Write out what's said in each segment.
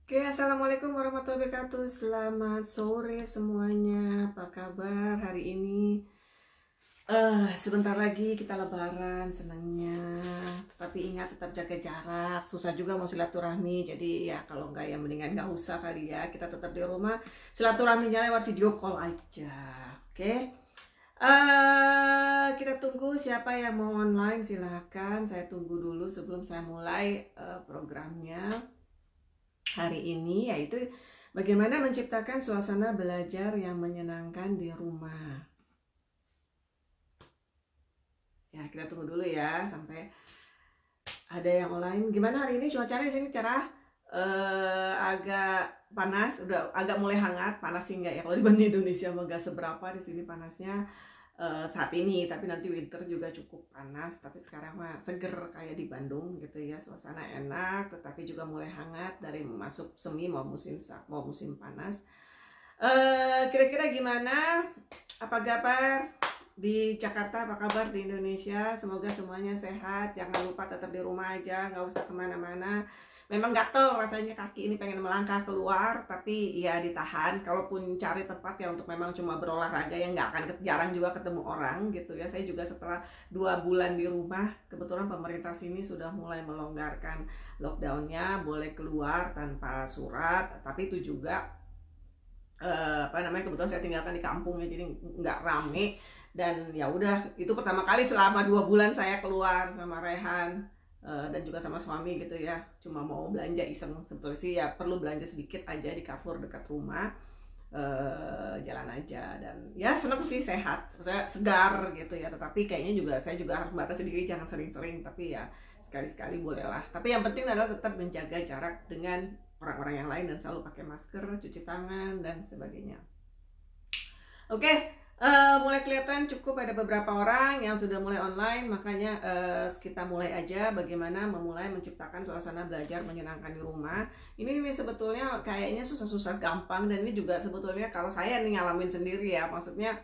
Oke, assalamualaikum warahmatullahi wabarakatuh. Selamat sore semuanya. Apa kabar hari ini? Sebentar lagi kita Lebaran, senangnya. Tapi ingat tetap jaga jarak. Susah juga mau silaturahmi. Jadi ya kalau nggak ya mendingan nggak usah kali ya. Kita tetap di rumah. Silaturahminya lewat video call aja. Oke. Kita tunggu siapa yang mau online. Silahkan. Saya tunggu dulu sebelum saya mulai programnya hari ini, yaitu bagaimana menciptakan suasana belajar yang menyenangkan di rumah. Ya, kita tunggu dulu ya sampai ada yang online. Gimana hari ini cuacanya di sini cerah? Agak panas, udah agak mulai hangat. Panas sih enggak ya, kalau dibanding Indonesia mah enggak seberapa di sini panasnya. Saat ini, tapi nanti winter juga cukup panas, tapi sekarang mah seger kayak di Bandung gitu ya, suasana enak tetapi juga mulai hangat dari masuk semi mau musim panas. Kira-kira gimana, apa kabar di Jakarta, apa kabar di Indonesia? Semoga semuanya sehat, jangan lupa tetap di rumah aja, nggak usah kemana-mana. Memang gatel rasanya, kaki ini pengen melangkah keluar, tapi ya ditahan. Kalaupun cari tempat ya untuk memang cuma berolahraga, yang nggak akan jarang juga ketemu orang gitu ya. Saya juga setelah 2 bulan di rumah, kebetulan pemerintah sini sudah mulai melonggarkan lockdownnya, boleh keluar tanpa surat, tapi itu juga kebetulan saya tinggalkan di kampung ya, jadi nggak rame. Dan ya udah, itu pertama kali selama 2 bulan saya keluar sama Rehan, dan juga sama suami gitu ya, cuma mau belanja iseng. Sebetulnya sih ya perlu belanja sedikit aja di Carrefour dekat rumah, jalan aja. Dan ya seneng sih, sehat, saya segar gitu ya. Tetapi kayaknya juga saya juga harus membatasi diri, jangan sering-sering, tapi ya sekali-sekali bolehlah. Tapi yang penting adalah tetap menjaga jarak dengan orang-orang yang lain dan selalu pakai masker, cuci tangan dan sebagainya. Oke, mulai kelihatan cukup ada beberapa orang yang sudah mulai online, makanya kita mulai aja bagaimana memulai menciptakan suasana belajar menyenangkan di rumah. Ini sebetulnya kayaknya susah-susah gampang, dan ini juga sebetulnya kalau saya nih ngalamin sendiri ya, maksudnya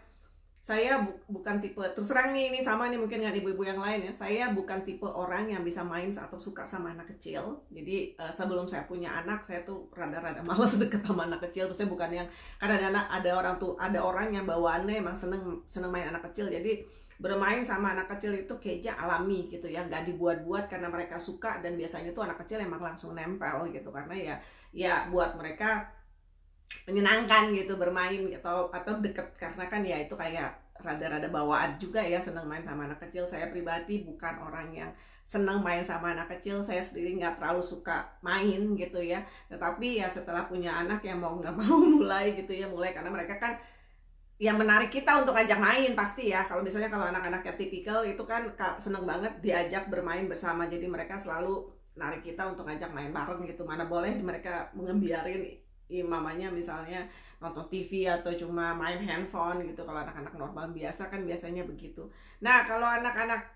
saya bukan tipe, terus terang nih, ini sama nih mungkin dengan ibu-ibu yang lain ya, saya bukan tipe orang yang bisa main atau suka sama anak kecil. Jadi sebelum saya punya anak, saya tuh rada-rada malas deket sama anak kecil. Terus saya bukan yang, karena ada orang yang bawaannya emang seneng main anak kecil. Jadi bermain sama anak kecil itu kayaknya alami gitu ya, nggak dibuat-buat, karena mereka suka. Dan biasanya tuh anak kecil emang langsung nempel gitu, karena ya buat mereka menyenangkan gitu bermain atau deket, karena kan ya itu kayak rada-rada bawaan juga ya, seneng main sama anak kecil. Saya pribadi bukan orang yang seneng main sama anak kecil, saya sendiri nggak terlalu suka main gitu ya. Tetapi ya setelah punya anak ya mau nggak mau mulai gitu ya, mulai karena mereka kan yang menarik kita untuk ajak main pasti ya. Kalau misalnya kalau anak-anaknya tipikal itu kan seneng banget diajak bermain bersama, jadi mereka selalu narik kita untuk ngajak main bareng gitu. Mana boleh mereka mengembiarin mamanya misalnya nonton TV atau cuma main handphone gitu. Kalau anak-anak normal biasa kan biasanya begitu. Nah kalau anak-anak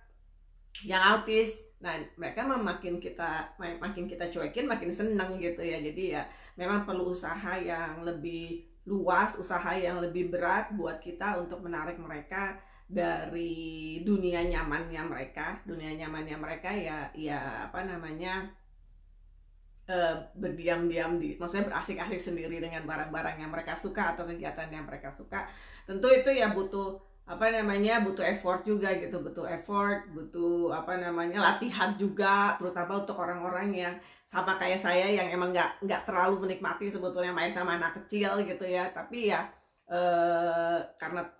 yang autis, nah mereka makin kita cuekin makin seneng gitu ya. Jadi ya memang perlu usaha yang lebih luas, usaha yang lebih berat buat kita untuk menarik mereka dari dunia nyamannya mereka. Dunia nyamannya mereka ya apa namanya, berdiam-diam maksudnya berasik-asik sendiri dengan barang-barang yang mereka suka atau kegiatan yang mereka suka. Tentu itu ya butuh apa namanya, butuh effort juga gitu, butuh effort, butuh apa namanya, latihan juga, terutama untuk orang-orang yang sama kayak saya yang emang nggak terlalu menikmati sebetulnya main sama anak kecil gitu ya. Tapi ya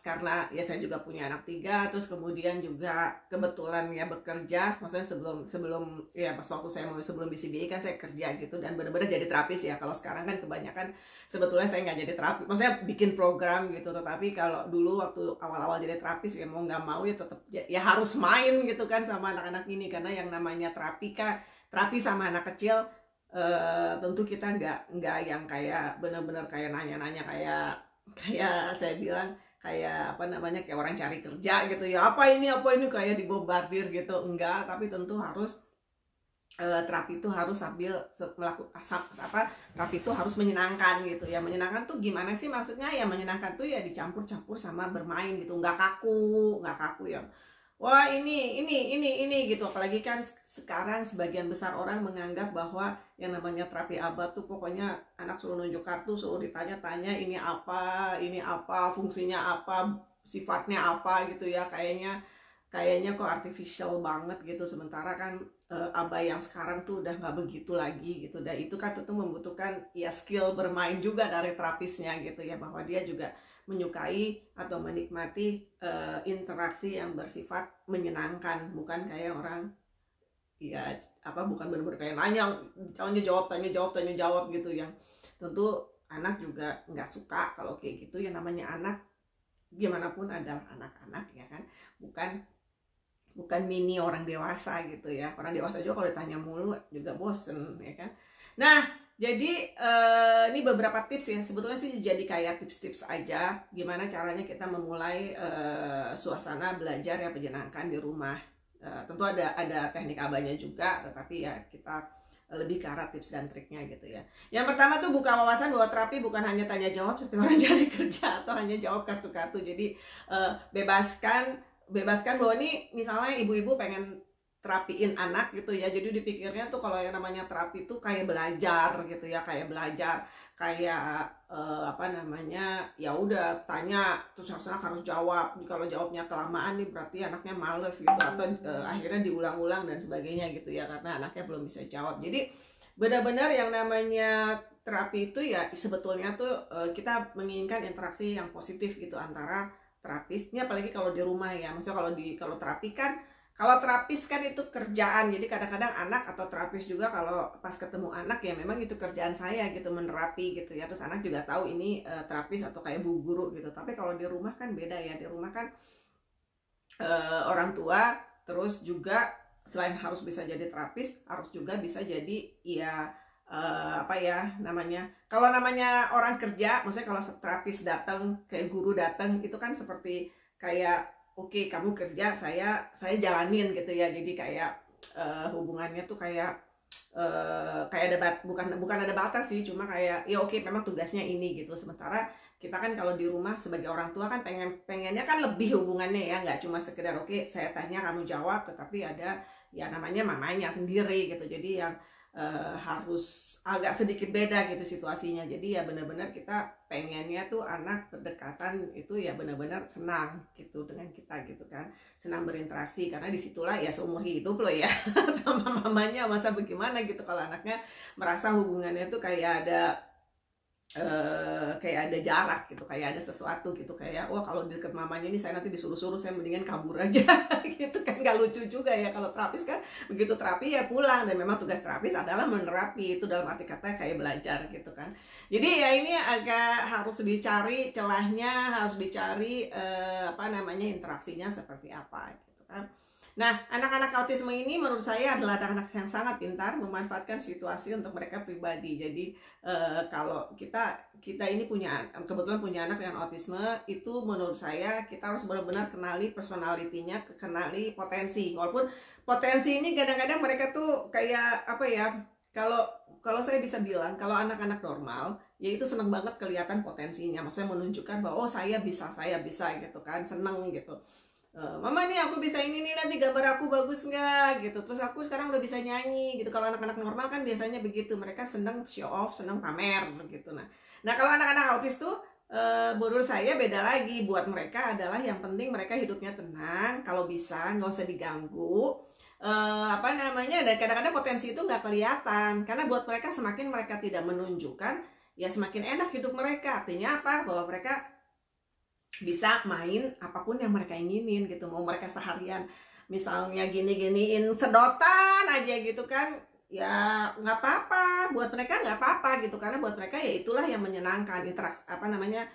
karena ya saya juga punya anak 3, terus kemudian juga kebetulan ya bekerja, maksudnya sebelum ya pas waktu saya mau sebelum BCBA kan saya kerja gitu, dan benar-benar jadi terapis ya. Kalau sekarang kan kebanyakan sebetulnya saya nggak jadi terapis, maksudnya bikin program gitu. Tetapi kalau dulu waktu awal-awal jadi terapis ya mau nggak mau ya tetap ya harus main gitu kan sama anak-anak ini, karena yang namanya terapi sama anak kecil, tentu kita nggak yang kayak benar-benar kayak nanya-nanya, kayak saya bilang kayak apa namanya, kayak orang cari kerja gitu ya, apa ini kayak dibombardir gitu, enggak. Tapi tentu harus terapi itu harus sambil terapi itu harus menyenangkan gitu ya. Menyenangkan tuh gimana sih maksudnya? Ya menyenangkan tuh ya dicampur-campur sama bermain gitu, nggak kaku ya. wah ini gitu. Apalagi kan sekarang sebagian besar orang menganggap bahwa yang namanya terapi ABA tuh pokoknya anak suruh nunjuk kartu, suruh ditanya-tanya ini apa, fungsinya apa, sifatnya apa gitu ya. Kayaknya kok artificial banget gitu. Sementara kan ABA yang sekarang tuh udah nggak begitu lagi gitu. Dan itu kan tentu membutuhkan ya skill bermain juga dari terapisnya gitu ya, bahwa dia juga menyukai atau menikmati interaksi yang bersifat menyenangkan, bukan kayak orang ya apa, bukan benar-benar kayak tanya jawab gitu. Yang tentu anak juga nggak suka kalau kayak gitu. Yang namanya anak gimana pun adalah anak-anak ya kan, bukan mini orang dewasa gitu ya. Orang dewasa juga kalau ditanya mulu juga bosen ya kan. Nah, jadi ini beberapa tips ya, sebetulnya sih jadi kayak tips-tips aja gimana caranya kita memulai suasana belajar yang menyenangkan di rumah. Tentu ada teknik abanya juga, tetapi ya kita lebih ke arah tips dan triknya gitu ya. Yang pertama tuh buka wawasan bahwa terapi bukan hanya tanya jawab seperti orang cari kerja atau hanya jawab kartu-kartu. Jadi bebaskan bahwa ini misalnya ibu-ibu pengen terapiin anak gitu ya, jadi dipikirnya tuh kalau yang namanya terapi tuh kayak belajar gitu ya, kayak apa namanya, ya udah tanya terus anak harus jawab, kalau jawabnya kelamaan nih berarti anaknya males gitu, atau akhirnya diulang-ulang dan sebagainya gitu ya, karena anaknya belum bisa jawab. Jadi benar-benar yang namanya terapi itu ya sebetulnya tuh kita menginginkan interaksi yang positif gitu antara terapisnya, apalagi kalau di rumah ya. Maksudnya kalau terapis kan itu kerjaan, jadi kadang-kadang anak atau terapis juga kalau pas ketemu anak ya memang itu kerjaan saya gitu, menerapi gitu ya. Terus anak juga tahu ini terapis atau kayak bu guru gitu. Tapi kalau di rumah kan beda ya, di rumah kan orang tua terus juga selain harus bisa jadi terapis, harus juga bisa jadi ya apa ya namanya, kalau namanya orang kerja, maksudnya kalau terapis datang kayak guru datang itu kan seperti kayak oke, kamu kerja, saya jalanin gitu ya. Jadi kayak hubungannya tuh kayak ada bukan ada batas sih, cuma kayak ya oke, memang tugasnya ini gitu. Sementara kita kan kalau di rumah sebagai orang tua kan pengennya kan lebih hubungannya ya, nggak cuma sekedar oke saya tanya kamu jawab, tetapi ada ya namanya mamanya sendiri gitu. Jadi yang harus agak sedikit beda gitu situasinya. Jadi ya benar-benar kita pengennya tuh anak berdekatan itu ya benar-benar senang gitu dengan kita gitu kan, senang berinteraksi, karena disitulah ya seumur hidup loh ya sama mamanya. Masa bagaimana gitu kalau anaknya merasa hubungannya tuh kayak ada jarak gitu, kayak ada sesuatu gitu, kayak wah kalau deket mamanya ini saya nanti disuruh-suruh, saya mendingan kabur aja gitu kan, nggak lucu juga ya. Kalau terapis kan begitu terapi ya pulang, dan memang tugas terapis adalah menerapi, itu dalam arti kata kayak belajar gitu kan. Jadi ya ini agak harus dicari celahnya, harus dicari apa namanya interaksinya seperti apa gitu kan. Nah, anak-anak autisme ini menurut saya adalah anak-anak yang sangat pintar memanfaatkan situasi untuk mereka pribadi. Jadi kalau kita ini kebetulan punya anak yang autisme, itu menurut saya kita harus benar-benar kenali personalitinya, kenali potensi. Walaupun potensi ini kadang-kadang mereka tuh kayak apa ya? Kalau saya bisa bilang, kalau anak-anak normal, ya itu seneng banget kelihatan potensinya. Maksudnya menunjukkan bahwa oh saya bisa gitu kan, seneng gitu. Mama nih aku bisa ini nih, nanti gambar aku bagus nggak gitu, terus aku sekarang udah bisa nyanyi gitu. Kalau anak-anak normal kan biasanya begitu, mereka seneng show off, seneng pamer gitu. Nah kalau anak-anak autis tuh menurut saya beda lagi. Buat mereka adalah yang penting mereka hidupnya tenang, kalau bisa nggak usah diganggu, apa namanya, dan kadang-kadang potensi itu nggak kelihatan, karena buat mereka semakin mereka tidak menunjukkan ya semakin enak hidup mereka. Artinya apa? Bahwa mereka bisa main apapun yang mereka inginin gitu. Mau mereka seharian misalnya gini-giniin sedotan aja gitu kan, ya nggak apa-apa, buat mereka nggak apa-apa gitu, karena buat mereka ya itulah yang menyenangkan, interaksi apa namanya,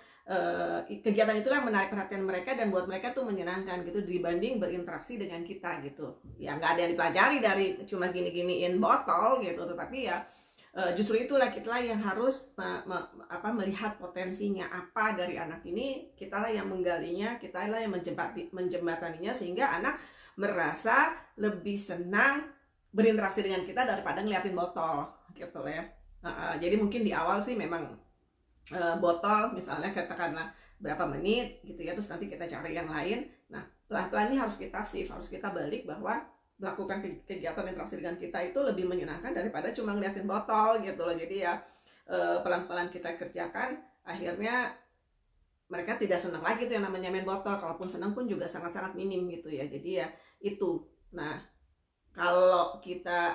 kegiatan itulah yang menarik perhatian mereka, dan buat mereka tuh menyenangkan gitu dibanding berinteraksi dengan kita gitu. Ya nggak ada yang dipelajari dari cuma gini-giniin botol gitu, tetapi ya justru itulah kita yang harus melihat potensinya apa dari anak ini. Kitalah yang menggalinya, kitalah yang menjembataninya, sehingga anak merasa lebih senang berinteraksi dengan kita daripada ngeliatin botol gitu ya. Jadi mungkin di awal sih memang botol misalnya katakanlah berapa menit gitu ya, terus nanti kita cari yang lain. Nah pelan-pelan ini harus kita shift, harus kita balik bahwa melakukan kegiatan interaksi dengan kita itu lebih menyenangkan daripada cuma ngeliatin botol gitu loh. Jadi ya pelan-pelan kita kerjakan, akhirnya mereka tidak senang lagi tuh yang namanya main botol. Kalaupun senang pun juga sangat-sangat minim gitu ya. Jadi ya itu. Nah, kalau kita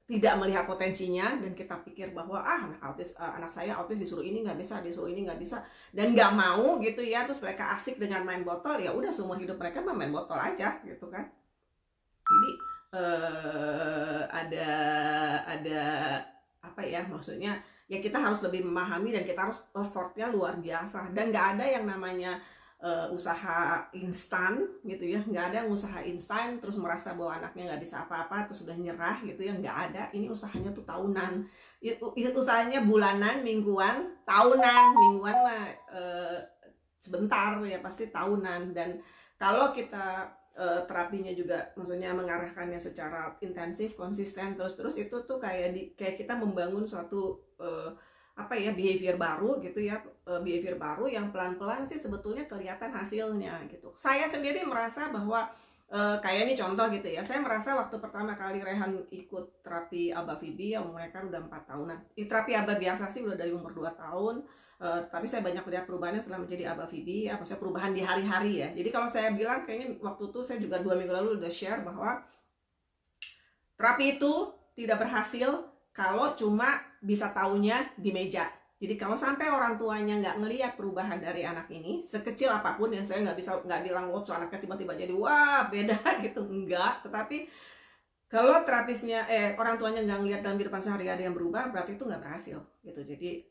tidak melihat potensinya dan kita pikir bahwa anak saya autis disuruh ini nggak bisa, disuruh ini nggak bisa, dan nggak mau gitu ya, terus mereka asik dengan main botol, ya udah seumur hidup mereka main botol aja gitu kan. Jadi ada apa ya, maksudnya ya kita harus lebih memahami dan kita harus effortnya luar biasa, dan nggak ada yang namanya usaha instan gitu ya, nggak ada yang usaha instan terus merasa bahwa anaknya nggak bisa apa-apa terus udah nyerah gitu ya, nggak ada. Ini usahanya tuh tahunan, itu usahanya bulanan, mingguan, tahunan. Mingguan mah sebentar ya, pasti tahunan. Dan kalau kita terapinya juga maksudnya mengarahkannya secara intensif, konsisten, terus itu tuh kayak kita membangun suatu apa ya, behavior baru gitu ya, behavior baru yang pelan-pelan sih sebetulnya kelihatan hasilnya gitu. Saya sendiri merasa bahwa kayak ini contoh gitu ya, saya merasa waktu pertama kali Rehan ikut terapi Aba Fibi, yang mereka udah 4 tahunan. Terapi Aba biasa sih udah dari umur 2 tahun, tapi saya banyak melihat perubahannya setelah menjadi Aba Fibi, apa saya perubahan di hari-hari ya. Jadi kalau saya bilang kayaknya waktu itu saya juga 2 minggu lalu udah share bahwa terapi itu tidak berhasil kalau cuma bisa taunya di meja. Jadi kalau sampai orang tuanya nggak ngelihat perubahan dari anak ini, sekecil apapun, yang saya nggak bilang wah anaknya tiba-tiba jadi wah beda gitu, enggak. Tetapi kalau terapisnya orang tuanya nggak ngelihat dalam kehidupan sehari-hari yang berubah, berarti itu nggak berhasil gitu. Jadi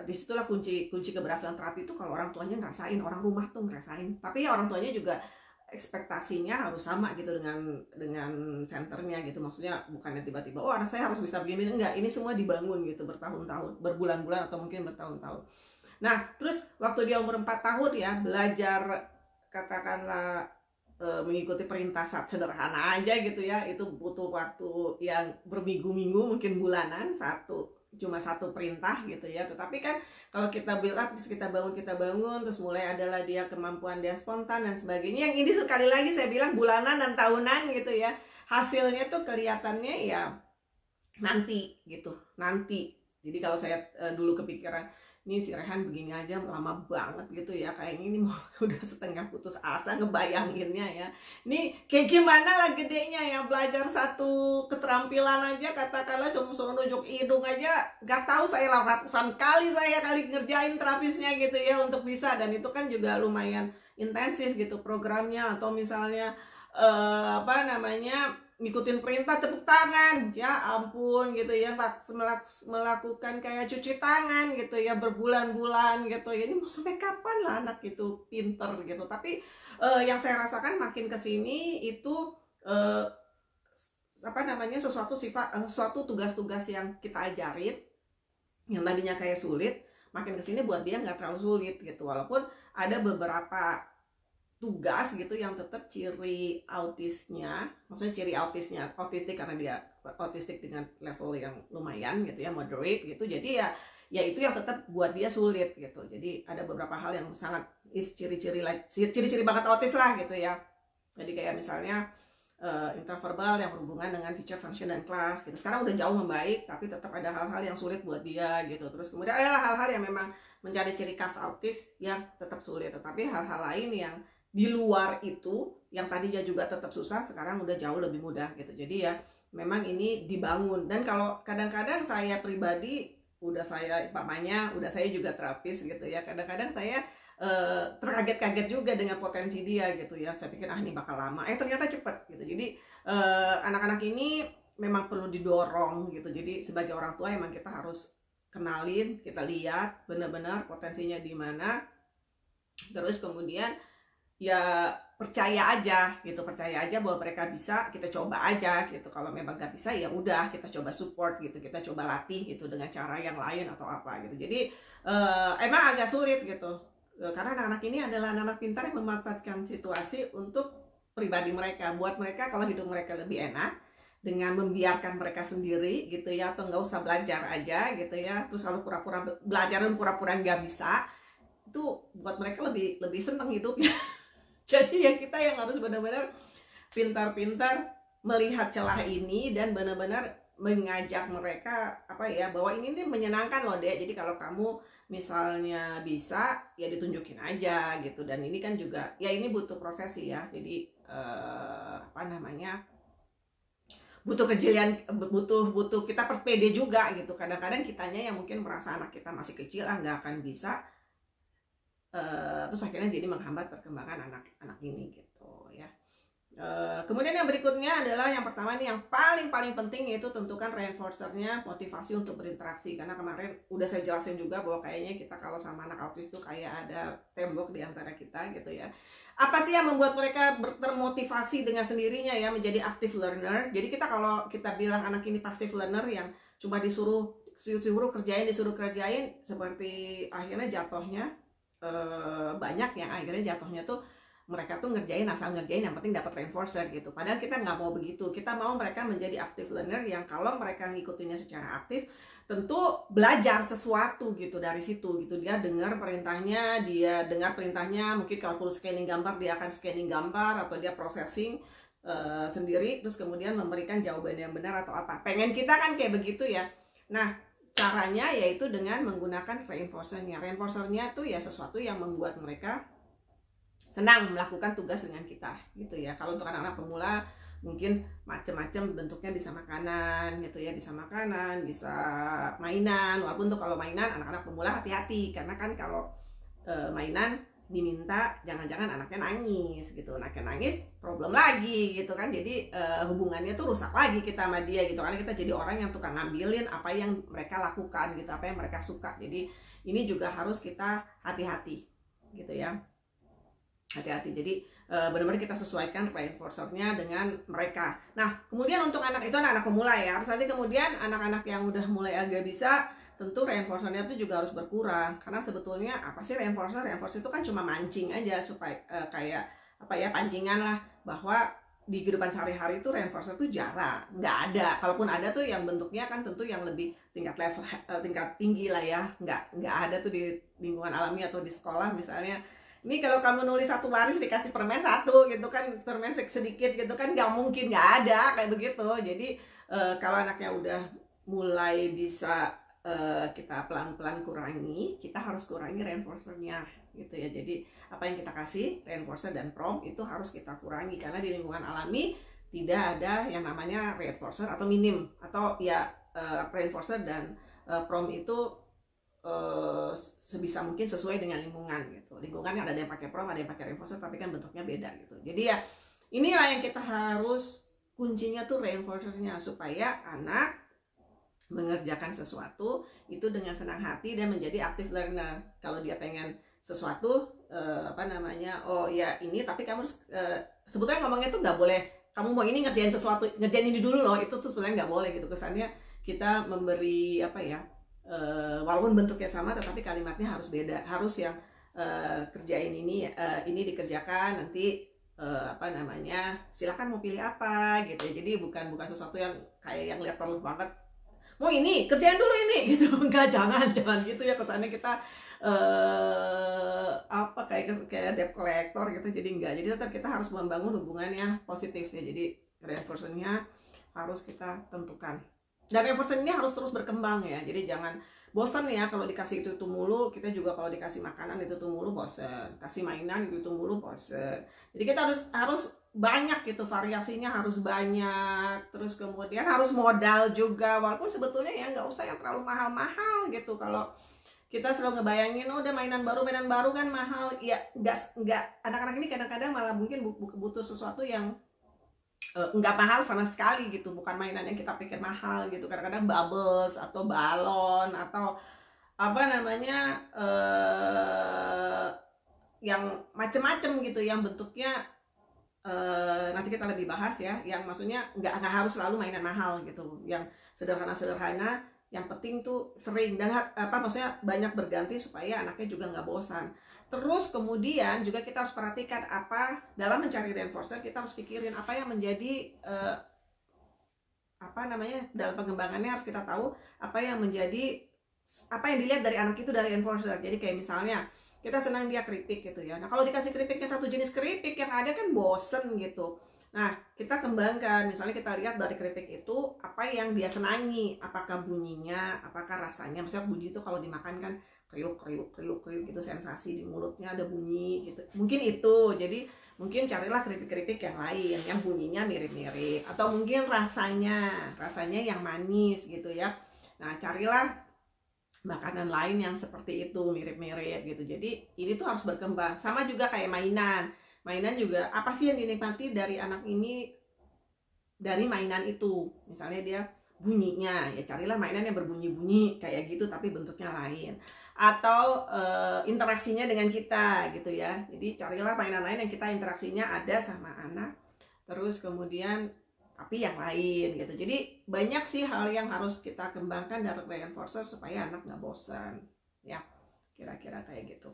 disitulah kunci keberhasilan terapi itu, kalau orang tuanya ngerasain, orang rumah tuh ngerasain. Tapi ya orang tuanya juga ekspektasinya harus sama gitu dengan senternya gitu. Maksudnya bukannya tiba-tiba oh anak saya harus bisa begini, enggak. Ini semua dibangun gitu bertahun-tahun, berbulan-bulan atau mungkin bertahun-tahun. Nah, terus waktu dia umur 4 tahun ya, belajar katakanlah mengikuti perintah sederhana aja gitu ya, itu butuh waktu yang berminggu-minggu, mungkin bulanan, cuma satu perintah gitu ya. Tetapi kan kalau kita build up, terus kita bangun, terus mulai adalah dia kemampuan dia spontan dan sebagainya, yang ini sekali lagi saya bilang bulanan dan tahunan gitu ya. Hasilnya tuh kelihatannya ya nanti gitu, nanti. Jadi kalau saya dulu kepikiran ini si Rehan begini aja lama banget gitu ya, kayaknya ini mau udah setengah putus asa ngebayanginnya ya. Ini kayak gimana lah gedenya ya, belajar satu keterampilan aja katakanlah cuma nunjuk hidung aja, gak tahu saya ratusan kali ngerjain terapisnya gitu ya untuk bisa. Dan itu kan juga lumayan intensif gitu programnya, atau misalnya apa namanya, ngikutin perintah tepuk tangan, ya ampun gitu ya, melakukan kayak cuci tangan gitu ya berbulan-bulan gitu ya. Ini mau sampai kapan lah anak itu pinter gitu. Tapi yang saya rasakan makin kesini itu apa namanya, sesuatu tugas-tugas yang kita ajarin yang tadinya kayak sulit, makin kesini buat dia nggak terlalu sulit gitu. Walaupun ada beberapa tugas gitu yang tetap ciri autisnya, maksudnya ciri autistik karena dia autistik dengan level yang lumayan gitu ya, moderate gitu. Jadi ya itu yang tetap buat dia sulit gitu. Jadi ada beberapa hal yang sangat ciri-ciri banget autis lah gitu ya. Jadi kayak misalnya interverbal yang berhubungan dengan feature, function, dan class gitu. Sekarang udah jauh membaik, tapi tetap ada hal-hal yang sulit buat dia gitu. Terus kemudian ada hal-hal yang memang menjadi ciri khas autis yang tetap sulit. Tetapi hal-hal lain yang di luar itu yang tadinya juga tetap susah, sekarang udah jauh lebih mudah gitu. Jadi ya memang ini dibangun. Dan kalau kadang-kadang saya pribadi, udah saya juga terapis gitu ya, kadang-kadang saya terkaget-kaget juga dengan potensi dia gitu ya. Saya pikir ini bakal lama, ternyata cepet gitu. Jadi anak-anak ini memang perlu didorong gitu. Jadi sebagai orang tua emang kita harus kenalin, kita lihat benar-benar potensinya di mana, terus kemudian ya percaya aja bahwa mereka bisa, kita coba aja gitu. Kalau memang gak bisa ya udah kita coba support gitu, kita coba latih gitu dengan cara yang lain atau apa gitu. Jadi emang agak sulit gitu, karena anak-anak ini adalah anak-anak pintar yang memanfaatkan situasi untuk pribadi mereka, buat mereka kalau hidup mereka lebih enak dengan membiarkan mereka sendiri gitu ya, atau nggak usah belajar aja gitu ya, terus selalu pura-pura belajar dan pura-pura nggak bisa. Itu buat mereka lebih seneng hidupnya. Jadi ya kita yang harus benar-benar pintar-pintar melihat celah ini dan benar-benar mengajak mereka apa ya, bahwa ini nih menyenangkan loh Dek. Jadi kalau kamu misalnya bisa ya ditunjukin aja gitu. Dan ini kan juga ya ini butuh proses sih ya. Jadi apa namanya, butuh kejelian, butuh kita pede juga gitu. Kadang-kadang kitanya yang mungkin merasa anak kita masih kecil nggak akan bisa, terus akhirnya jadi menghambat perkembangan anak-anak ini gitu ya. Kemudian yang berikutnya adalah yang pertama nih, yang paling penting, yaitu tentukan reinforcernya, motivasi untuk berinteraksi. Karena kemarin udah saya jelasin juga bahwa kayaknya kita kalau sama anak autis tuh kayak ada tembok di antara kita gitu ya. Apa sih yang membuat mereka termotivasi dengan sendirinya ya menjadi active learner? Jadi kalau kita bilang anak ini passive learner yang cuma disuruh kerjain, seperti akhirnya jatuhnya banyak yang akhirnya jatuhnya tuh mereka tuh asal ngerjain, yang penting dapat reinforcer gitu. Padahal kita nggak mau begitu. Kita mau mereka menjadi active learner yang kalau mereka ngikutinnya secara aktif, tentu belajar sesuatu gitu dari situ gitu. Dia dengar perintahnya, mungkin kalau perlu scanning gambar dia akan scanning gambar, atau dia processing sendiri, terus kemudian memberikan jawaban yang benar atau apa. Pengen kita kan kayak begitu ya. Nah, caranya yaitu dengan menggunakan reinforcernya. Reinforcernya tuh ya sesuatu yang membuat mereka senang melakukan tugas dengan kita gitu ya. Kalau untuk anak-anak pemula mungkin macam-macam bentuknya, bisa makanan gitu ya, bisa mainan. Walaupun untuk kalau mainan anak-anak pemula hati-hati, karena kan kalau mainan diminta jangan-jangan anaknya nangis gitu. Anaknya nangis problem lagi gitu kan. Jadi hubungannya tuh rusak lagi kita sama dia gitu, karena kita jadi orang yang tukang ngambilin apa yang mereka lakukan gitu, apa yang mereka suka. Jadi ini juga harus kita hati-hati gitu ya. Hati-hati. Jadi benar-benar kita sesuaikan reinforcernya dengan mereka. Nah, kemudian untuk anak itu anak-anak pemula ya. Terus nanti kemudian anak-anak yang udah mulai agak bisa, tentu reinforcernya itu juga harus berkurang. Karena sebetulnya apa sih reinforcer? Reinforcer itu kan cuma mancing aja supaya kayak apa ya, pancingan lah, bahwa di kehidupan sehari-hari itu reinforcer itu jarang, nggak ada. Kalaupun ada tuh yang bentuknya kan tentu yang lebih tingkat tinggi lah ya. Nggak ada tuh di lingkungan alami atau di sekolah misalnya. Ini kalau kamu nulis satu baris dikasih permen satu gitu kan, permen sedikit gitu kan, nggak mungkin, nggak ada kayak begitu. Jadi kalau anaknya udah mulai bisa, kita pelan-pelan kurangi, kita harus kurangi reinforcernya gitu ya. Jadi apa yang kita kasih reinforcer dan prompt itu harus kita kurangi, karena di lingkungan alami tidak ada yang namanya reinforcer atau minim, atau ya reinforcer dan prompt itu sebisa mungkin sesuai dengan lingkungan gitu. Lingkungan ada yang pakai prom, ada yang pakai reinforcer, tapi kan bentuknya beda gitu. Jadi ya inilah yang kita harus, kuncinya tuh reinforcernya, supaya anak mengerjakan sesuatu itu dengan senang hati dan menjadi active learner. Kalau dia pengen sesuatu oh ya ini, tapi kamu sebetulnya ngomongnya tuh nggak boleh kamu mau ini ngerjain sesuatu, ngerjain ini dulu loh, itu tuh sebenarnya nggak boleh gitu. Kesannya kita memberi apa ya, walaupun bentuknya sama tetapi kalimatnya harus beda, harus yang kerjain ini dikerjakan, nanti silakan mau pilih apa gitu. Jadi bukan sesuatu yang kayak yang letter banget, mau ini kerjain dulu ini gitu. Enggak, jangan gitu ya, kesannya kita kayak debt collector gitu. Jadi enggak, jadi tetap kita harus membangun hubungannya positif ya. Jadi reinforcernya harus kita tentukan. Dan reinforcer ini harus terus berkembang ya. Jadi jangan bosan ya kalau dikasih itu mulu. Kita juga kalau dikasih makanan itu mulu bosan, kasih mainan itu mulu bosan. Jadi kita harus banyak gitu, variasinya harus banyak. Terus kemudian harus modal juga, walaupun sebetulnya ya nggak usah yang terlalu mahal-mahal gitu. Kalau kita selalu ngebayangin udah mainan baru kan mahal ya, nggak. Anak-anak ini kadang-kadang malah mungkin butuh sesuatu yang nggak mahal sama sekali gitu, bukan mainan yang kita pikir mahal gitu. Kadang-kadang bubbles atau balon atau apa namanya yang macem-macem gitu, yang bentuknya nanti kita lebih bahas ya, yang maksudnya nggak harus selalu mainan mahal gitu, yang sederhana-sederhana, yang penting tuh sering dan maksudnya banyak berganti supaya anaknya juga nggak bosan. Terus kemudian juga kita harus perhatikan apa dalam mencari reinforcer, kita harus pikirin apa yang menjadi dalam pengembangannya harus kita tahu apa yang dilihat dari anak itu dari reinforcer. Jadi kayak misalnya kita senang dia keripik gitu ya. Nah kalau dikasih keripiknya satu jenis keripik, yang ada kan bosen gitu. Nah, kita kembangkan, misalnya kita lihat dari keripik itu apa yang dia senangi, apakah bunyinya, apakah rasanya. Misalnya bunyi itu kalau dimakan kan kriuk kriuk kriuk kriuk gitu, sensasi di mulutnya ada bunyi gitu. Mungkin itu. Jadi mungkin carilah keripik-keripik yang lain yang bunyinya mirip-mirip, atau mungkin rasanya yang manis gitu ya. Nah, carilah makanan lain yang seperti itu mirip-mirip gitu. Jadi ini tuh harus berkembang. Sama juga kayak mainan juga, apa sih yang dinikmati dari anak ini dari mainan itu. Misalnya dia bunyinya, ya carilah mainan yang berbunyi-bunyi kayak gitu tapi bentuknya lain. Atau interaksinya dengan kita gitu ya. Jadi carilah mainan lain yang kita interaksinya ada sama anak, terus kemudian tapi yang lain gitu. Jadi banyak sih hal yang harus kita kembangkan dari reinforcer supaya anak nggak bosan ya, kira-kira kayak gitu.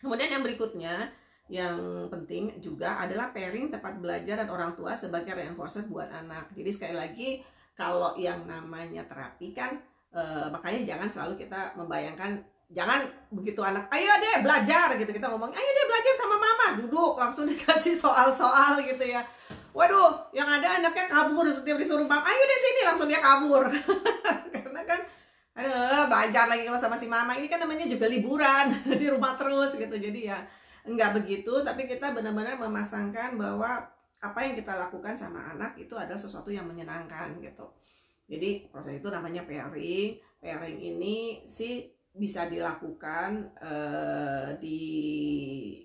Kemudian yang berikutnya yang penting juga adalah pairing tempat belajar dan orang tua sebagai reinforcer buat anak. Jadi sekali lagi, kalau yang namanya terapi kan makanya jangan selalu kita membayangkan, jangan begitu anak ayo deh belajar gitu, kita ngomong ayo deh belajar sama mama, duduk langsung dikasih soal-soal gitu ya. Waduh, yang ada anaknya kabur setiap disuruh mama ayo deh sini, langsung dia kabur. Karena kan aduh, belajar lagi kalau sama si mama. Ini kan namanya juga liburan di rumah terus gitu. Jadi ya enggak begitu, tapi kita benar-benar memasangkan bahwa apa yang kita lakukan sama anak itu adalah sesuatu yang menyenangkan gitu. Jadi proses itu namanya pairing. Pairing ini sih bisa dilakukan di